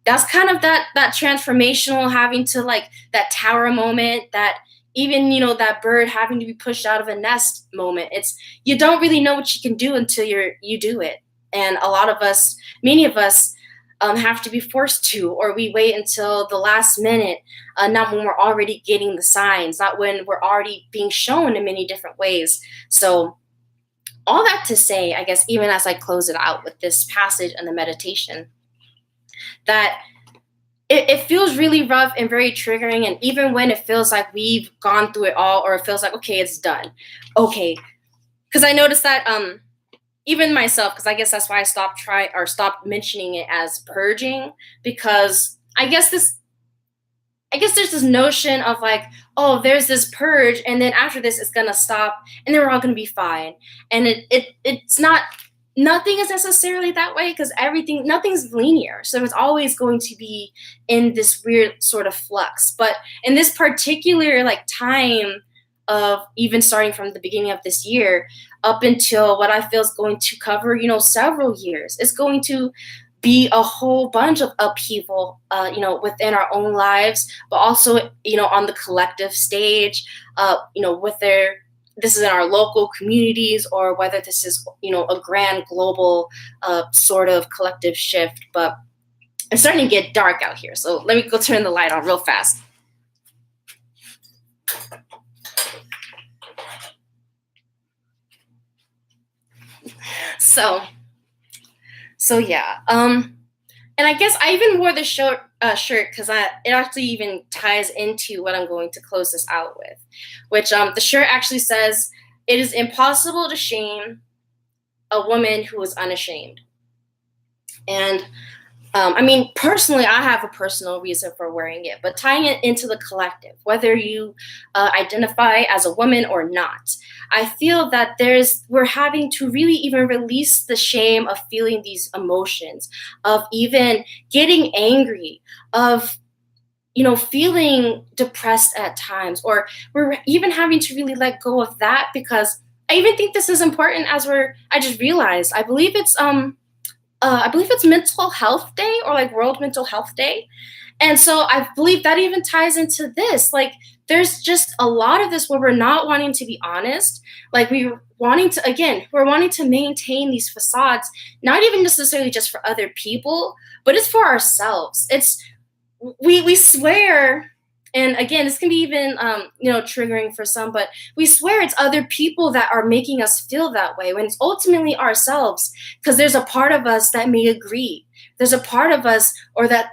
That's kind of that transformational, having to like that tower moment, that even that bird having to be pushed out of a nest moment. It's, you don't really know what you can do until you do it. And a lot of us, many of us, have to be forced to, or we wait until the last minute, not when we're already getting the signs, not when we're already being shown in many different ways. So all that to say, I guess, even as I close it out with this passage and the meditation, that it feels really rough and very triggering. And even when it feels like we've gone through it all, or it feels like, okay, it's done. Okay. Because I noticed that even myself, because I guess that's why I stopped mentioning it as purging, because I guess there's this notion of like, oh, there's this purge, and then after this it's gonna stop, and then we're all gonna be fine. And it's not. Nothing is necessarily that way, because nothing's linear. So it's always going to be in this weird sort of flux. But in this particular like time of even starting from the beginning of this year up until what I feel is going to cover, several years, it's going to be a whole bunch of upheaval, within our own lives, but also, on the collective stage, whether this is in our local communities or whether this is, a grand global sort of collective shift. But it's starting to get dark out here. So let me go turn the light on real fast. So yeah. And I guess I even wore the shirt because it actually even ties into what I'm going to close this out with, which the shirt actually says, "It is impossible to shame a woman who is unashamed." And personally, I have a personal reason for wearing it, but tying it into the collective, whether you identify as a woman or not, I feel that we're having to really even release the shame of feeling these emotions, of even getting angry, of, feeling depressed at times, or we're even having to really let go of that, because I even think this is important I just realized, I believe it's Mental Health Day, or like World Mental Health Day. And so I believe that even ties into this. Like, there's just a lot of this where we're not wanting to be honest. Like, we're wanting to maintain these facades, not even necessarily just for other people, but it's for ourselves. We swear, and again, this can be even triggering for some, but we swear it's other people that are making us feel that way, when it's ultimately ourselves, because there's a part of us that may agree. There's a part of us, or that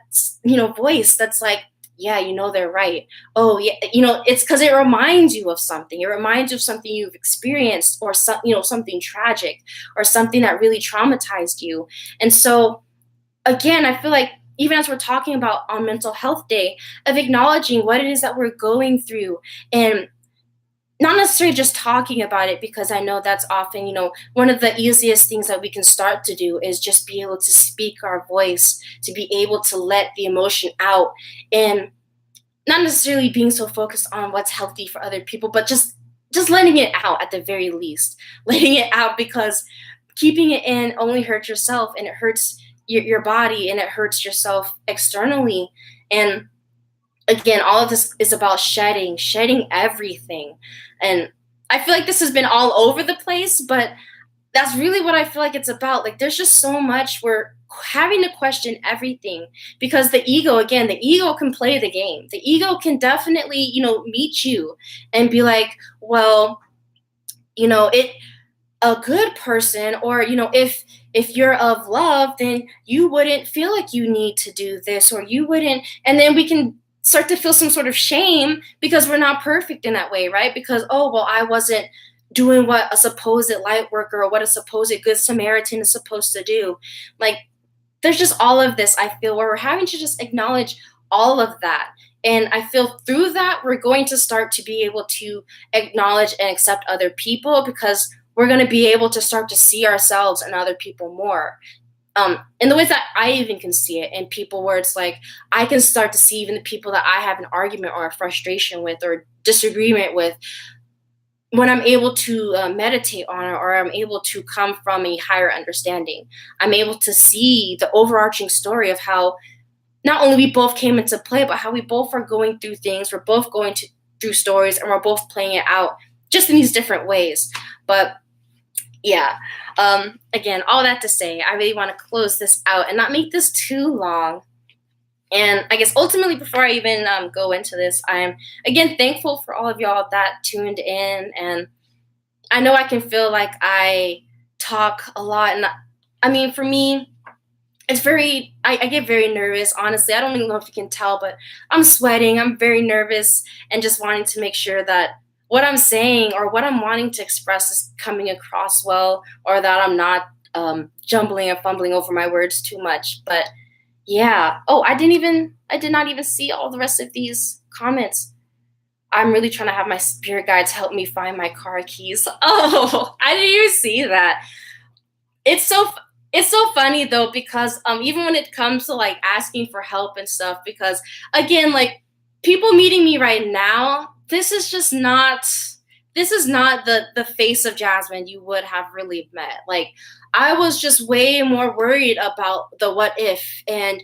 voice that's like, yeah, they're right. Oh yeah, it's because it reminds you of something. It reminds you of something you've experienced, or something tragic, or something that really traumatized you. And so again, I feel like, even as we're talking about on Mental Health Day, of acknowledging what it is that we're going through, and not necessarily just talking about it, because I know that's often, one of the easiest things that we can start to do is just be able to speak our voice, to be able to let the emotion out, and not necessarily being so focused on what's healthy for other people, but just letting it out at the very least, letting it out, because keeping it in only hurts yourself, and it hurts your body, and it hurts yourself externally. And again, all of this is about shedding everything. And I feel like this has been all over the place, but that's really what I feel like it's about. Like, there's just so much we're having to question everything, because the ego, again, the ego can play the game. The ego can definitely, meet you and be like, well, it a good person, or if you're of love, then you wouldn't feel like you need to do this, or you wouldn't, and then we can start to feel some sort of shame because we're not perfect in that way, right? Because, oh well, I wasn't doing what a supposed light worker or what a supposed good Samaritan is supposed to do. Like, there's just all of this, I feel, where we're having to just acknowledge all of that. And I feel through that, we're going to start to be able to acknowledge and accept other people, because we're going to be able to start to see ourselves and other people more. In the ways that I even can see it in people, where it's like I can start to see even the people that I have an argument or a frustration with or disagreement with, when I'm able to meditate on it, or I'm able to come from a higher understanding. I'm able to see the overarching story of how not only we both came into play, but how we both are going through things. We're both through stories, and we're both playing it out just in these different ways. But yeah, again, all that to say, I really want to close this out and not make this too long. And I guess ultimately, before I even go into this, I'm again thankful for all of y'all that tuned in. And I know I can feel like I talk a lot. And I mean, for me, it's I get very nervous, honestly. I don't even know if you can tell, but I'm sweating. I'm very nervous, and just wanting to make sure that what I'm saying or what I'm wanting to express is coming across well, or that I'm not jumbling and fumbling over my words too much. But yeah. Oh, I did not even see all the rest of these comments. I'm really trying to have my spirit guides help me find my car keys. Oh, I didn't even see that. It's so it's so funny though, because even when it comes to like asking for help and stuff, because again, like, people meeting me right now, this is not the face of Jasmine you would have really met. Like, I was just way more worried about the what if, and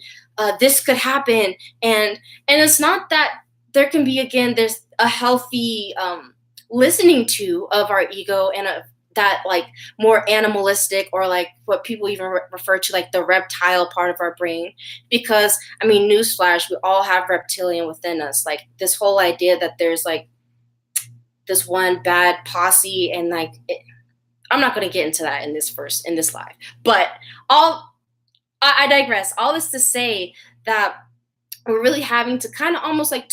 this could happen, and it's not that there can be, again, there's a healthy listening to of our ego, and that like more animalistic, or like what people even refer to like the reptile part of our brain. Because I mean, newsflash, we all have reptilian within us. Like, this whole idea that there's like this one bad posse, and like I'm not going to get into that in this live, but I digress. All this to say that we're really having to kind of almost like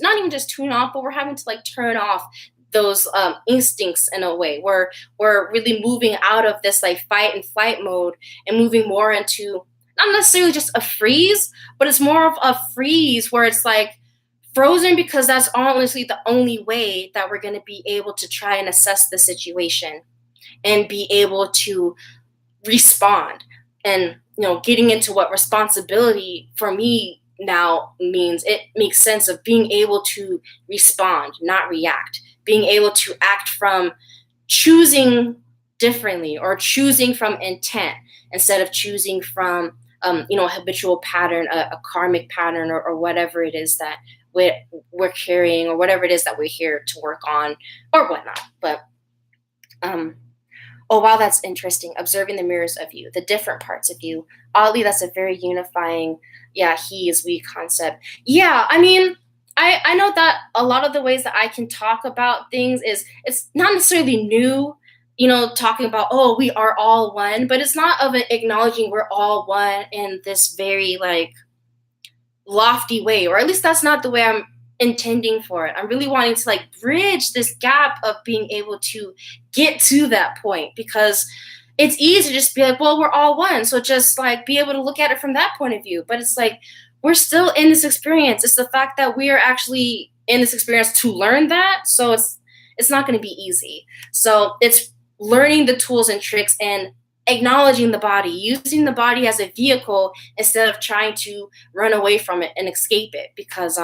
not even just tune off, but we're having to like turn off those instincts in a way, where we're really moving out of this like fight and flight mode, and moving more into not necessarily just a freeze, but it's more of a freeze where it's like frozen, because that's honestly the only way that we're going to be able to try and assess the situation and be able to respond. And getting into what responsibility for me now means, it makes sense of being able to respond, not react, being able to act from choosing differently, or choosing from intent, instead of choosing from a habitual pattern, a karmic pattern, or whatever it is that we're carrying, or whatever it is that we're here to work on, or whatnot. But oh, wow, that's interesting. Observing the mirrors of you, the different parts of you. Oddly, that's a very unifying, yeah, he is we concept. Yeah, I mean, I know that a lot of the ways that I can talk about things it's not necessarily new, talking about, oh, we are all one, but it's not of an acknowledging we're all one in this very like lofty way, or at least that's not the way I'm intending for it. I'm really wanting to like bridge this gap of being able to get to that point, because it's easy to just be like, well, we're all one, so just like be able to look at it from that point of view. But it's like, we're still in this experience. It's the fact that we are actually in this experience to learn that. So it's not going to be easy. So it's learning the tools and tricks, and acknowledging the body, using the body as a vehicle instead of trying to run away from it and escape it, because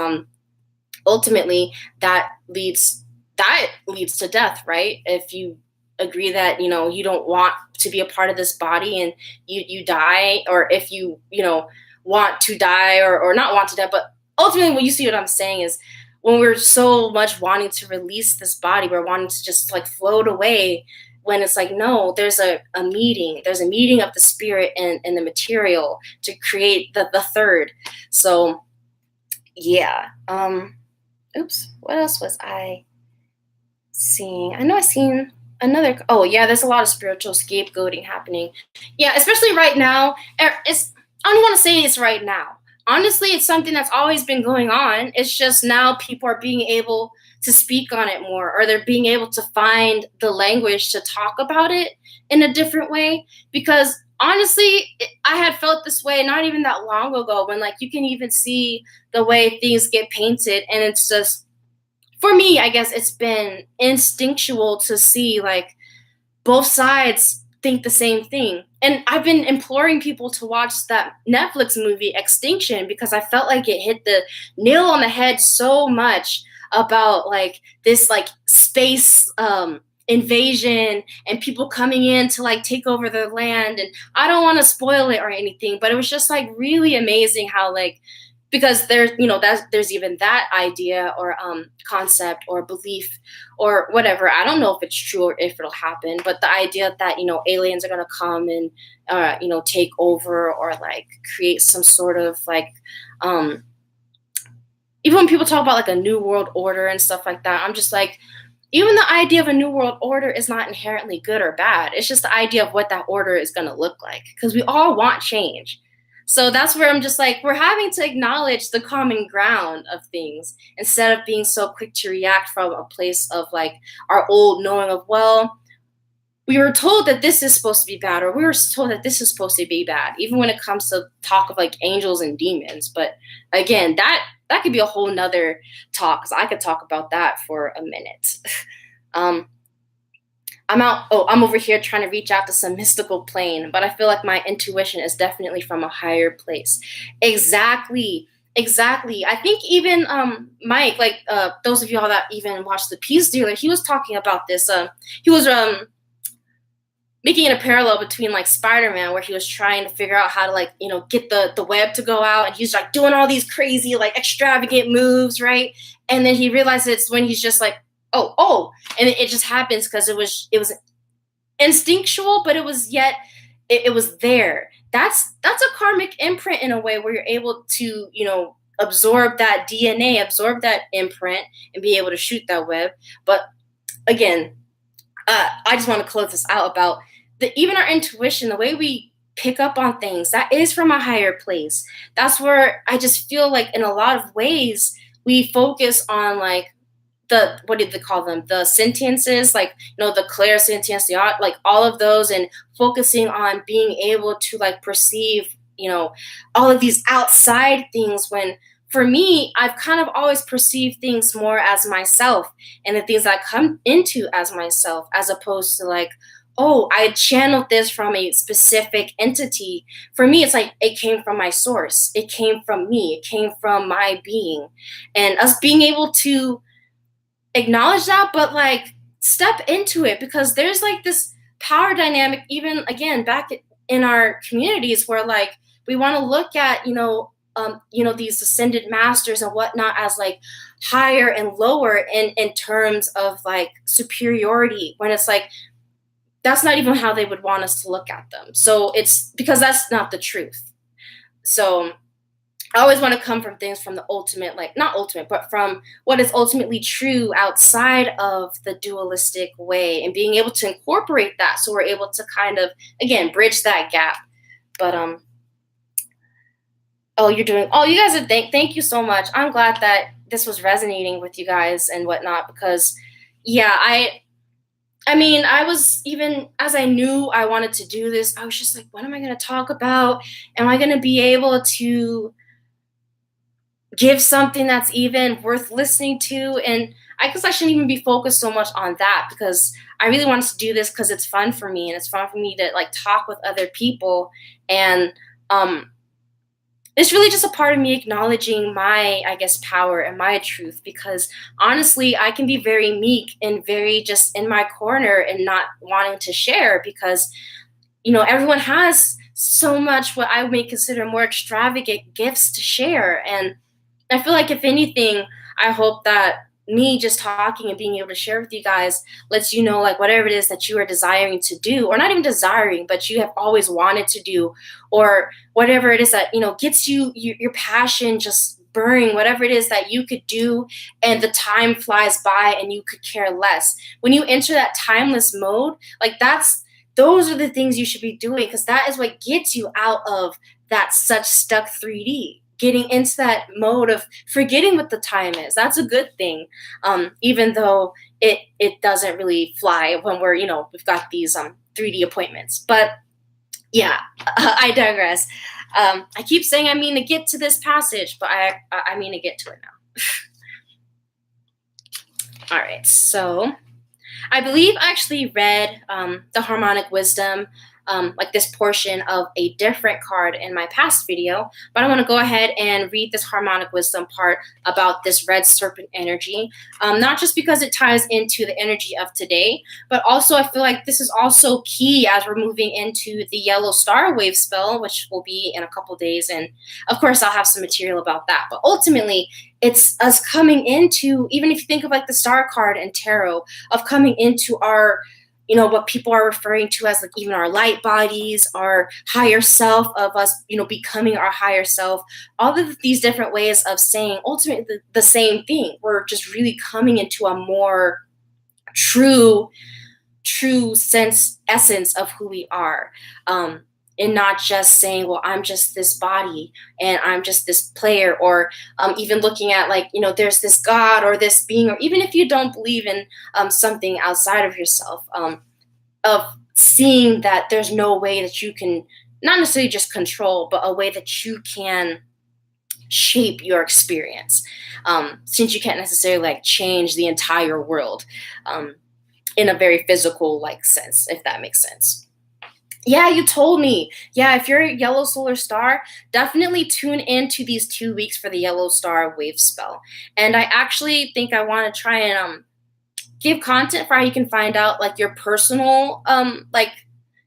ultimately that leads to death, right? If you agree that you don't want to be a part of this body, and you die, or if you want to die, or not want to die, but ultimately what you see what I'm saying is, when we're so much wanting to release this body, we're wanting to just like float away, when it's like, no, there's a meeting of the spirit and the material to create the third. So yeah. Oops, what else was I seeing? I know I seen another. Oh yeah, there's a lot of spiritual scapegoating happening. Yeah, especially right now. It's I don't want to say it's right now. Honestly, it's something that's always been going on. It's just now people are being able to speak on it more, or they're being able to find the language to talk about it in a different way. Because honestly, I had felt this way not even that long ago, when like you can even see the way things get painted, and it's just, for me, I guess it's been instinctual to see like both sides think the same thing. And I've been imploring people to watch that Netflix movie Extinction, because I felt like it hit the nail on the head so much about like this like space invasion and people coming in to like take over their land. And I don't want to spoil it or anything, but it was just like really amazing how like, because there's, there's even that idea or concept or belief or whatever. I don't know if it's true or if it'll happen, but the idea that aliens are going to come and take over or like create some sort of like even when people talk about like a new world order and stuff like that, I'm just like, even the idea of a new world order is not inherently good or bad. It's just the idea of what that order is going to look like, because we all want change. So that's where I'm just like, we're having to acknowledge the common ground of things instead of being so quick to react from a place of like our old knowing of, well, we were told that this is supposed to be bad, or we were told that this is supposed to be bad, even when it comes to talk of like angels and demons. But again, that could be a whole nother talk, because I could talk about that for a minute. I'm over here trying to reach out to some mystical plane, but I feel like my intuition is definitely from a higher place. Exactly. Exactly. I think even Mike, like those of y'all that even watched The Peace Dealer, he was talking about this. He was making it a parallel between like Spider-Man, where he was trying to figure out how to like, get the web to go out, and he's like doing all these crazy like extravagant moves, right? And then he realized it's when he's just like, oh, and it just happens because it was instinctual, but it was yet it was there. That's a karmic imprint in a way, where you're able to absorb that DNA, absorb that imprint, and be able to shoot that web. But again, I just want to close this out about even our intuition, the way we pick up on things, that is from a higher place. That's where I just feel like in a lot of ways we focus on like what did they call them? The sentiences, like, the clairsentience, like all of those, and focusing on being able to like perceive, all of these outside things, when for me, I've kind of always perceived things more as myself, and the things I come into as myself, as opposed to like, oh, I channeled this from a specific entity. For me, it's like it came from my source. It came from me. It came from my being. And us being able to acknowledge that, but like step into it, because there's like this power dynamic, even again, back in our communities, where like we want to look at, these ascended masters and whatnot as like higher and lower in terms of like superiority, when it's like, that's not even how they would want us to look at them. So it's because that's not the truth. So I always want to come from things from the ultimate, like not ultimate, but from what is ultimately true outside of the dualistic way, and being able to incorporate that, so we're able to kind of, again, bridge that gap. But you guys are thank you so much. I'm glad that this was resonating with you guys and whatnot, because yeah, I mean, I was, even as I knew I wanted to do this, I was just like, what am I going to talk about? Am I going to be able to give something that's even worth listening to? And I guess I shouldn't even be focused so much on that, because I really wanted to do this because it's fun for me, and it's fun for me to like talk with other people. And it's really just a part of me acknowledging my, I guess, power and my truth, because honestly, I can be very meek and very just in my corner and not wanting to share, because, everyone has so much what I may consider more extravagant gifts to share. And I feel like, if anything, I hope that me just talking and being able to share with you guys lets you know, like, whatever it is that you are desiring to do, or not even desiring, but you have always wanted to do, or whatever it is that, gets your passion just burning, whatever it is that you could do, and the time flies by and you could care less. When you enter that timeless mode, like, those are the things you should be doing, because that is what gets you out of that such stuck 3D. Getting into that mode of forgetting what the time is. That's a good thing, even though it doesn't really fly when we've got these 3D appointments. But yeah, I digress. I keep saying I mean to get to this passage, but I mean to get to it now. All right, so I believe I actually read the harmonic wisdom, like this portion of a different card in my past video, but I want to go ahead and read this harmonic wisdom part about this red serpent energy, not just because it ties into the energy of today, but also I feel like this is also key as we're moving into the yellow star wave spell, which will be in a couple days, and of course I'll have some material about that. But ultimately, it's us coming into, even if you think of like the star card and tarot, of coming into our, what people are referring to as like even our light bodies, our higher self, of us, becoming our higher self, all of these different ways of saying ultimately the same thing. We're just really coming into a more true essence of who we are. And not just saying, well, I'm just this body and I'm just this player, or even looking at like, there's this God or this being, or even if you don't believe in something outside of yourself, of seeing that there's no way that you can, not necessarily just control, but a way that you can shape your experience, since you can't necessarily like change the entire world in a very physical like sense, if that makes sense. Yeah, you told me. Yeah, if you're a yellow solar star, definitely tune into these 2 weeks for the yellow star wave spell. And I actually think I want to try and give content for how you can find out like your personal like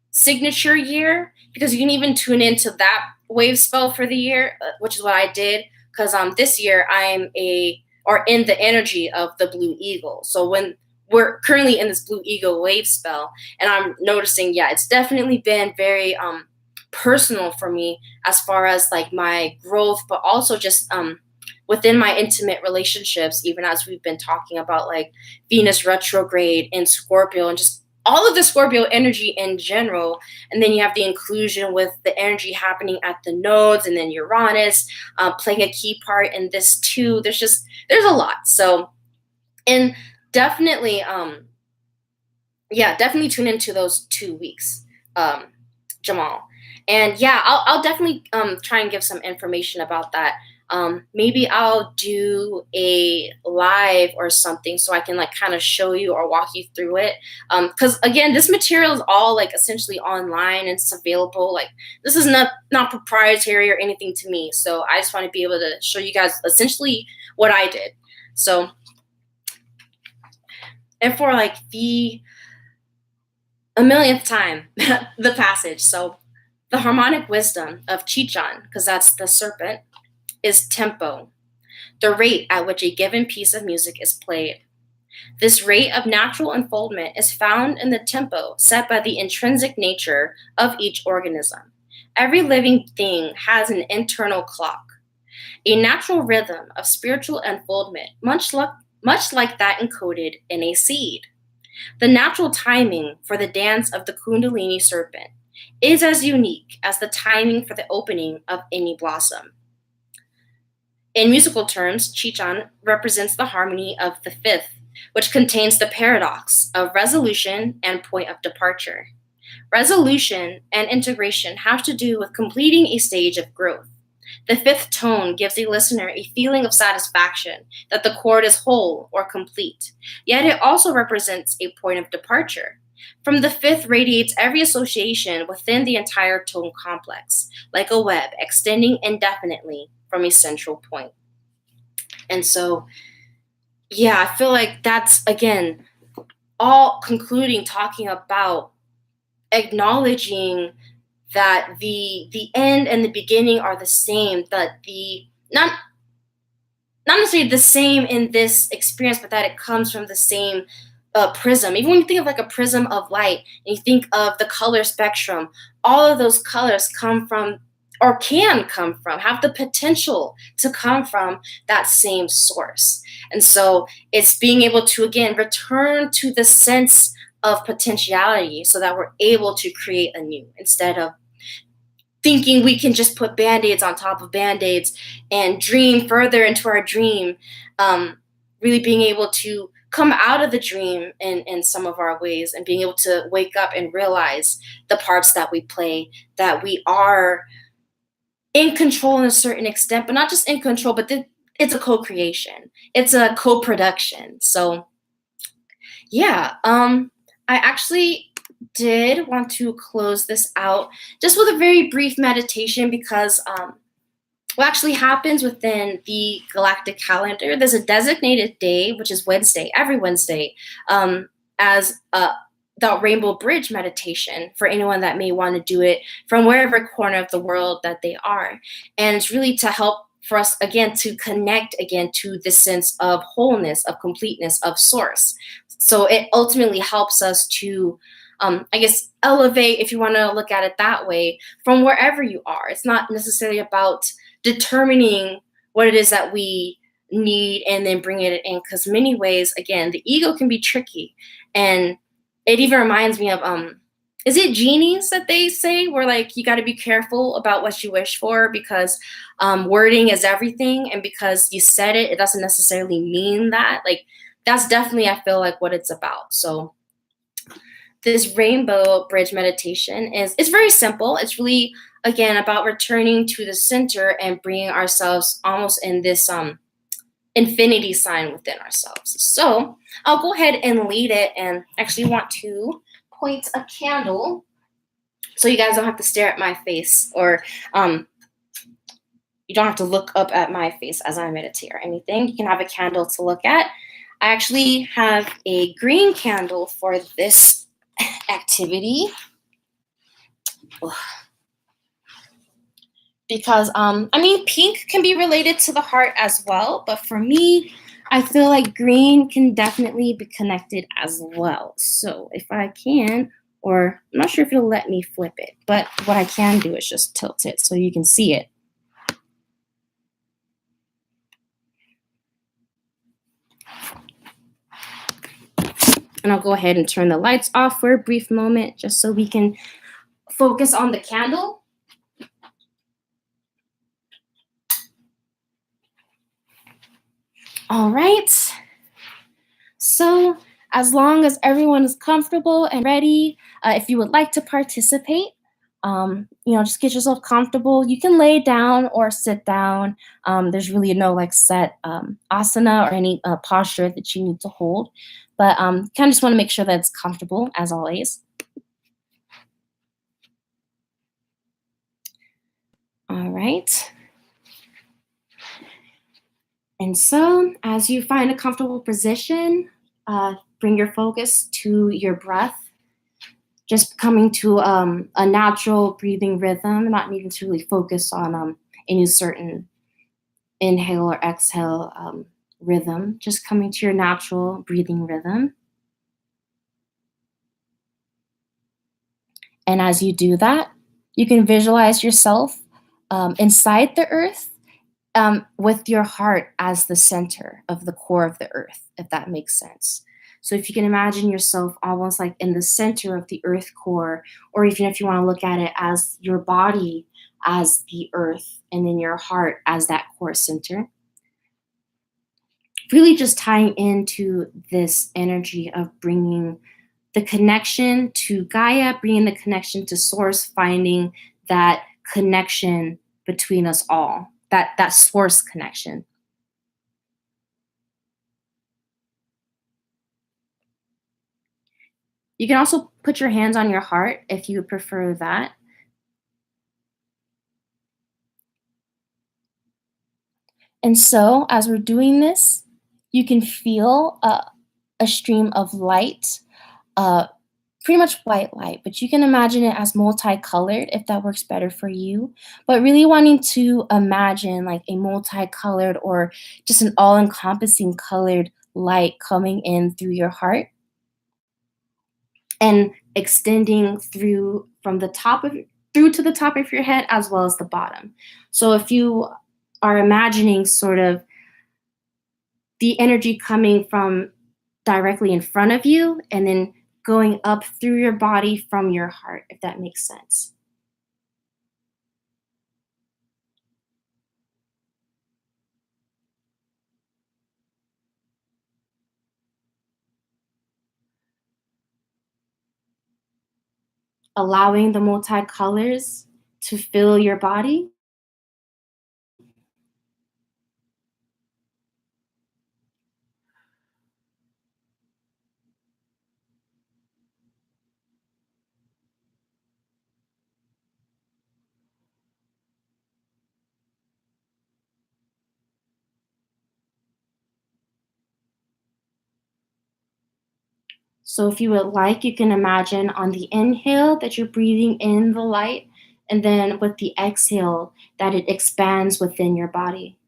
signature year, because you can even tune into that wave spell for the year, which is what I did, because this year I'm in the energy of the blue eagle. So when we're currently in this blue eagle wave spell, and I'm noticing, yeah, it's definitely been very personal for me as far as like my growth, but also just within my intimate relationships, even as we've been talking about like Venus retrograde in Scorpio and just all of the Scorpio energy in general. And then you have the inclusion with the energy happening at the nodes, and then Uranus playing a key part in this too. There's a lot. So, and definitely, definitely tune into those 2 weeks, Jamal. And yeah, I'll definitely try and give some information about that. Maybe I'll do a live or something so I can like kind of show you or walk you through it. Because again, this material is all like essentially online and it's available. Like, this is not proprietary or anything to me. So I just want to be able to show you guys essentially what I did. So, and for like a millionth time, the passage. So the harmonic wisdom of Chichon, because that's the serpent, is tempo, the rate at which a given piece of music is played. This rate of natural unfoldment is found in the tempo set by the intrinsic nature of each organism. Every living thing has an internal clock, a natural rhythm of spiritual unfoldment, much like that encoded in a seed. The natural timing for the dance of the Kundalini serpent is as unique as the timing for the opening of any blossom. In musical terms, Chichon represents the harmony of the fifth, which contains the paradox of resolution and point of departure. Resolution and integration have to do with completing a stage of growth. The fifth tone gives a listener a feeling of satisfaction that the chord is whole or complete, yet it also represents a point of departure. From the fifth radiates every association within the entire tone complex, like a web extending indefinitely from a central point. And so, yeah, I feel like that's, again, all concluding talking about acknowledging that the end and the beginning are the same, that not necessarily the same in this experience, but that it comes from the same prism. Even when you think of like a prism of light and you think of the color spectrum, all of those colors come from or can come from, have the potential to come from that same source. And so it's being able to, again, return to the sense of potentiality so that we're able to create anew instead of thinking we can just put band-aids on top of band-aids and dream further into our dream. Really being able to come out of the dream in some of our ways and being able to wake up and realize the parts that we play, that we are in control in a certain extent, but not just in control, but it's a co-creation, it's a co-production. So yeah, I actually did want to close this out just with a very brief meditation because what actually happens within the galactic calendar, there's a designated day, which is Wednesday, every Wednesday, as the Rainbow Bridge meditation for anyone that may want to do it from wherever corner of the world that they are. And it's really to help for us, again, to connect again to this sense of wholeness, of completeness, of source. So it ultimately helps us to, I guess, elevate, if you want to look at it that way, from wherever you are. It's not necessarily about determining what it is that we need and then bringing it in, because many ways, again, the ego can be tricky. And it even reminds me of is it genies that they say where like you got to be careful about what you wish for because wording is everything, and because you said it, it doesn't necessarily mean that. Like that's definitely, I feel like, what it's about. So this Rainbow Bridge meditation it's very simple. It's really, again, about returning to the center and bringing ourselves almost in this infinity sign within ourselves. So I'll go ahead and lead it, and actually want to point a candle so you guys don't have to stare at my face, or you don't have to look up at my face as I meditate or anything. You can have a candle to look at. I actually have a green candle for this activity because I mean, pink can be related to the heart as well, but for me, I feel like green can definitely be connected as well. So if I can, or I'm not sure if it'll let me flip it, but what I can do is just tilt it so you can see it. And I'll go ahead and turn the lights off for a brief moment just so we can focus on the candle. All right. So as long as everyone is comfortable and ready, if you would like to participate, just get yourself comfortable. You can lay down or sit down. There's really no like set asana or any posture that you need to hold, but kind of just want to make sure that it's comfortable as always. All right. And so as you find a comfortable position, bring your focus to your breath, just coming to a natural breathing rhythm, not needing to really focus on any certain inhale or exhale rhythm, just coming to your natural breathing rhythm. And as you do that, you can visualize yourself inside the earth with your heart as the center of the core of the earth, if that makes sense. So if you can imagine yourself almost like in the center of the earth core, or even if you want to look at it as your body as the earth and then your heart as that core center, really just tying into this energy of bringing the connection to Gaia, bringing the connection to source, finding that connection between us all, that source connection. You can also put your hands on your heart if you prefer that. And so as we're doing this, you can feel a stream of light pretty much white light, but you can imagine it as multicolored if that works better for you. But really wanting to imagine like a multicolored or just an all encompassing colored light coming in through your heart and extending through from the top of through to the top of your head as well as the bottom. So if you are imagining sort of the energy coming from directly in front of you and then going up through your body from your heart, if that makes sense. Allowing the multicolors to fill your body. So if you would like, you can imagine on the inhale that you're breathing in the light, and then with the exhale that it expands within your body.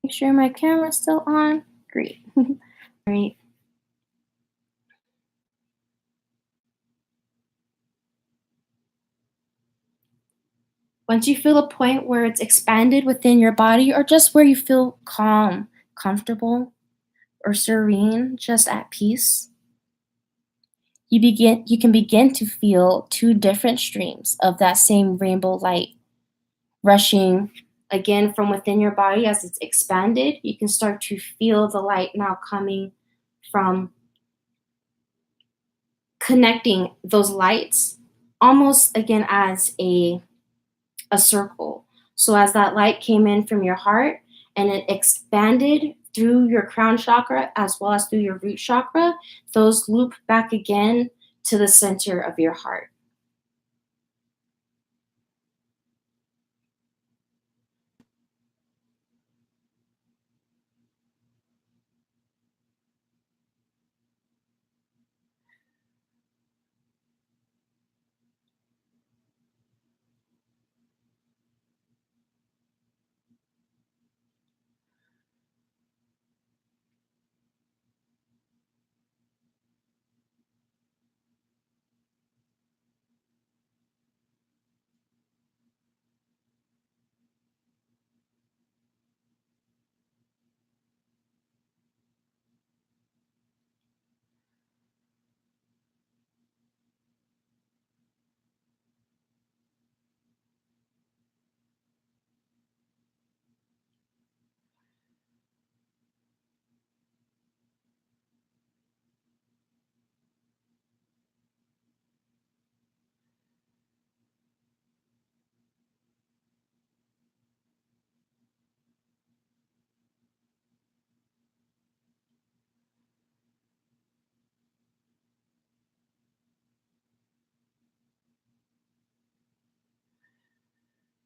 Make sure my camera's still on. Great. Great. Once you feel a point where it's expanded within your body, or just where you feel calm, comfortable, or serene, just at peace, you can begin to feel two different streams of that same rainbow light rushing again from within your body as it's expanded. You can start to feel the light now coming from connecting those lights almost again as a circle. So as that light came in from your heart and it expanded through your crown chakra as well as through your root chakra, those loop back again to the center of your heart.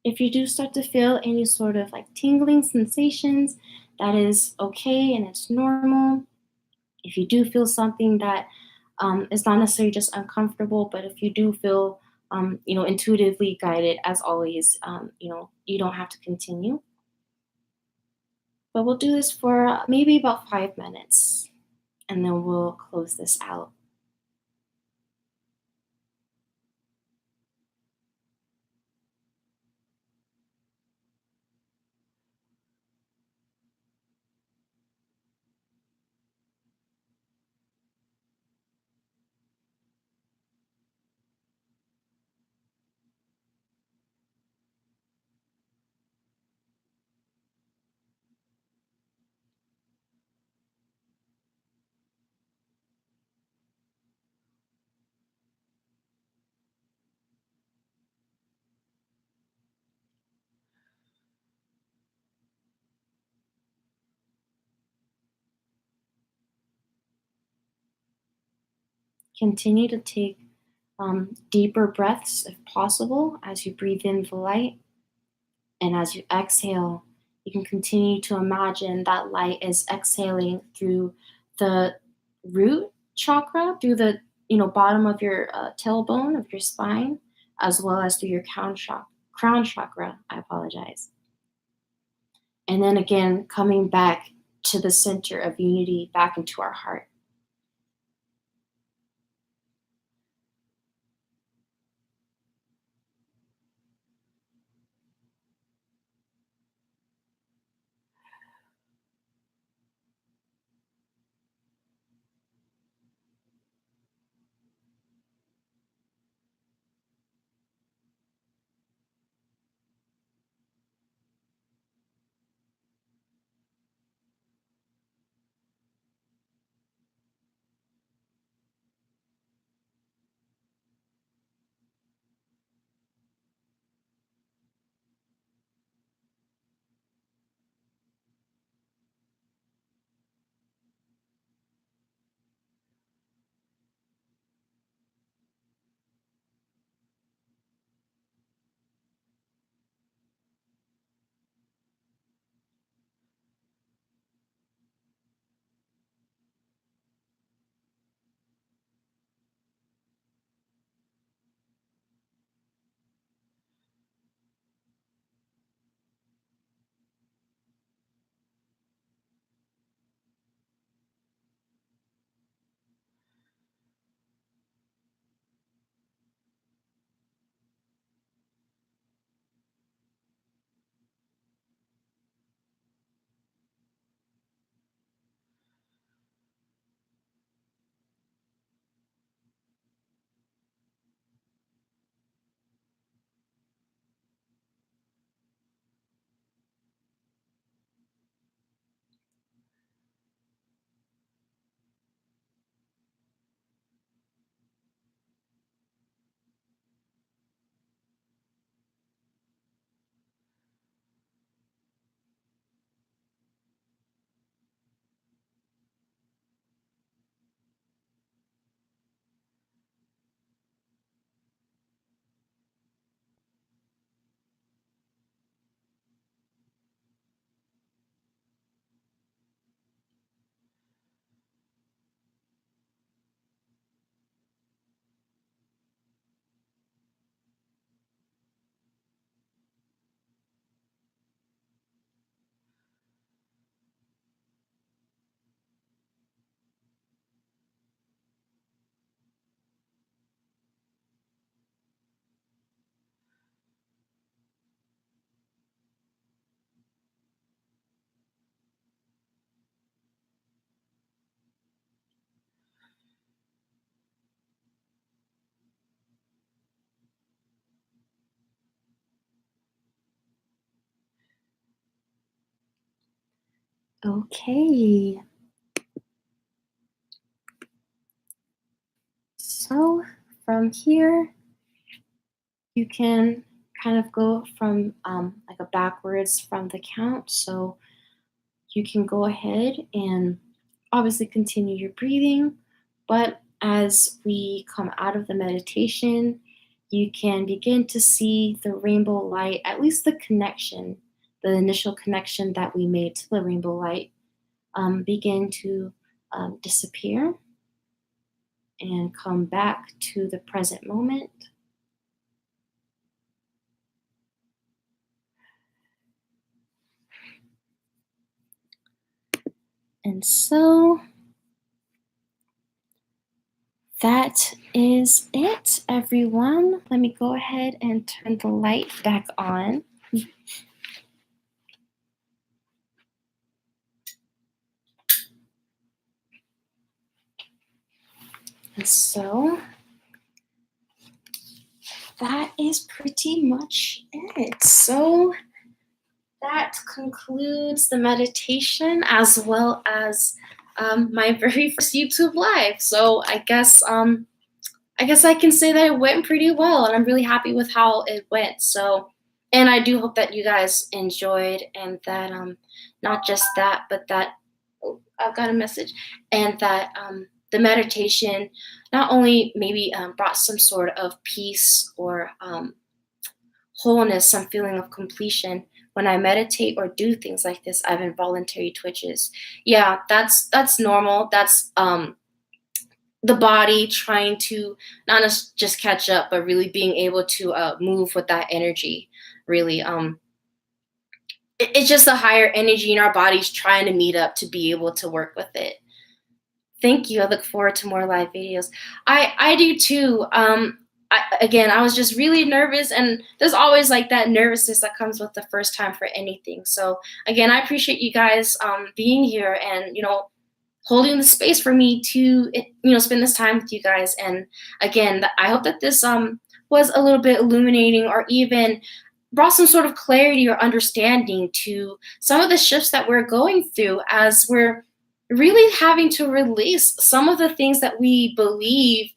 If you do start to feel any sort of like tingling sensations, that is okay and it's normal. If you do feel something that is not necessarily just uncomfortable, but if you do feel, intuitively guided, as always, you don't have to continue. But we'll do this for maybe about 5 minutes, and then we'll close this out. Continue to take deeper breaths if possible as you breathe in the light. And as you exhale, you can continue to imagine that light is exhaling through the root chakra, through the bottom of your tailbone of your spine, as well as through your crown chakra. I apologize. And then again, coming back to the center of unity, back into our heart. Okay. So from here, you can kind of go from like a backwards from the count. So you can go ahead and obviously continue your breathing, but as we come out of the meditation, you can begin to see the rainbow light, at least the connection, the initial connection that we made to the rainbow light, begin to disappear and come back to the present moment. And so that is it, everyone. Let me go ahead and turn the light back on. And so that is pretty much it. So that concludes the meditation as well as my very first YouTube live. So I guess I can say that it went pretty well, and I'm really happy with how it went. So, and I do hope that you guys enjoyed, and that not just that, but that oh, I've got a message, and that the meditation not only maybe brought some sort of peace or wholeness, some feeling of completion. When I meditate or do things like this, I have involuntary twitches. Yeah, that's normal. That's the body trying to not just catch up, but really being able to move with that energy. Really, it's just a higher energy in our bodies trying to meet up to be able to work with it. Thank you. I look forward to more live videos. I do too. Again, I was just really nervous, and there's always like that nervousness that comes with the first time for anything. So again, I appreciate you guys being here and holding the space for me to spend this time with you guys. And again, I hope that this was a little bit illuminating, or even brought some sort of clarity or understanding to some of the shifts that we're going through, as we're really having to release some of the things that we believe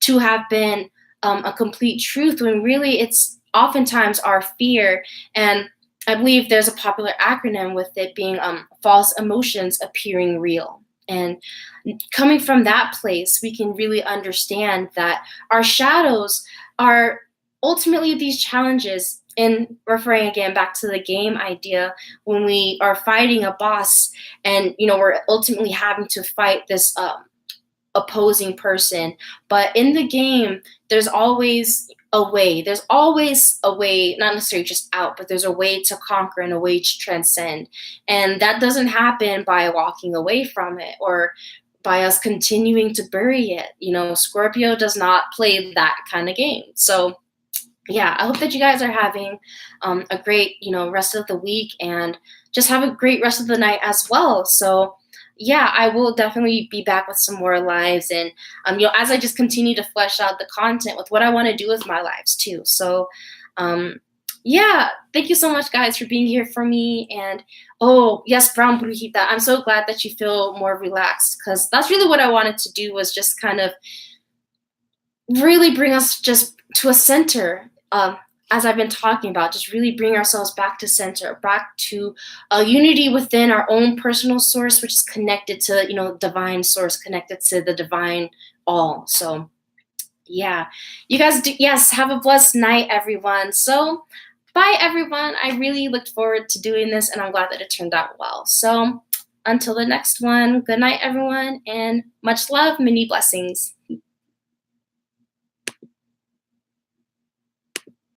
to have been a complete truth, when really it's oftentimes our fear. And I believe there's a popular acronym with it being false emotions appearing real. And coming from that place, we can really understand that our shadows are ultimately these challenges. And referring again back to the game idea, when we are fighting a boss and we're ultimately having to fight this opposing person, but in the game there's always a way. There's always a way, not necessarily just out, but there's a way to conquer and a way to transcend. And that doesn't happen by walking away from it or by us continuing to bury it. Scorpio does not play that kind of game. So yeah, I hope that you guys are having a great, rest of the week, and just have a great rest of the night as well. So yeah, I will definitely be back with some more lives, and as I just continue to flesh out the content with what I want to do with my lives too. So yeah, thank you so much, guys, for being here for me. And oh yes, Brown Brujita, I'm so glad that you feel more relaxed, because that's really what I wanted to do, was just kind of really bring us just to a center. As I've been talking about, just really bring ourselves back to center, back to a unity within our own personal source, which is connected to, divine source, connected to the divine all. So yeah, you guys yes, have a blessed night, everyone. So bye, everyone. I really looked forward to doing this, and I'm glad that it turned out well. So until the next one, good night, everyone, and much love, many blessings.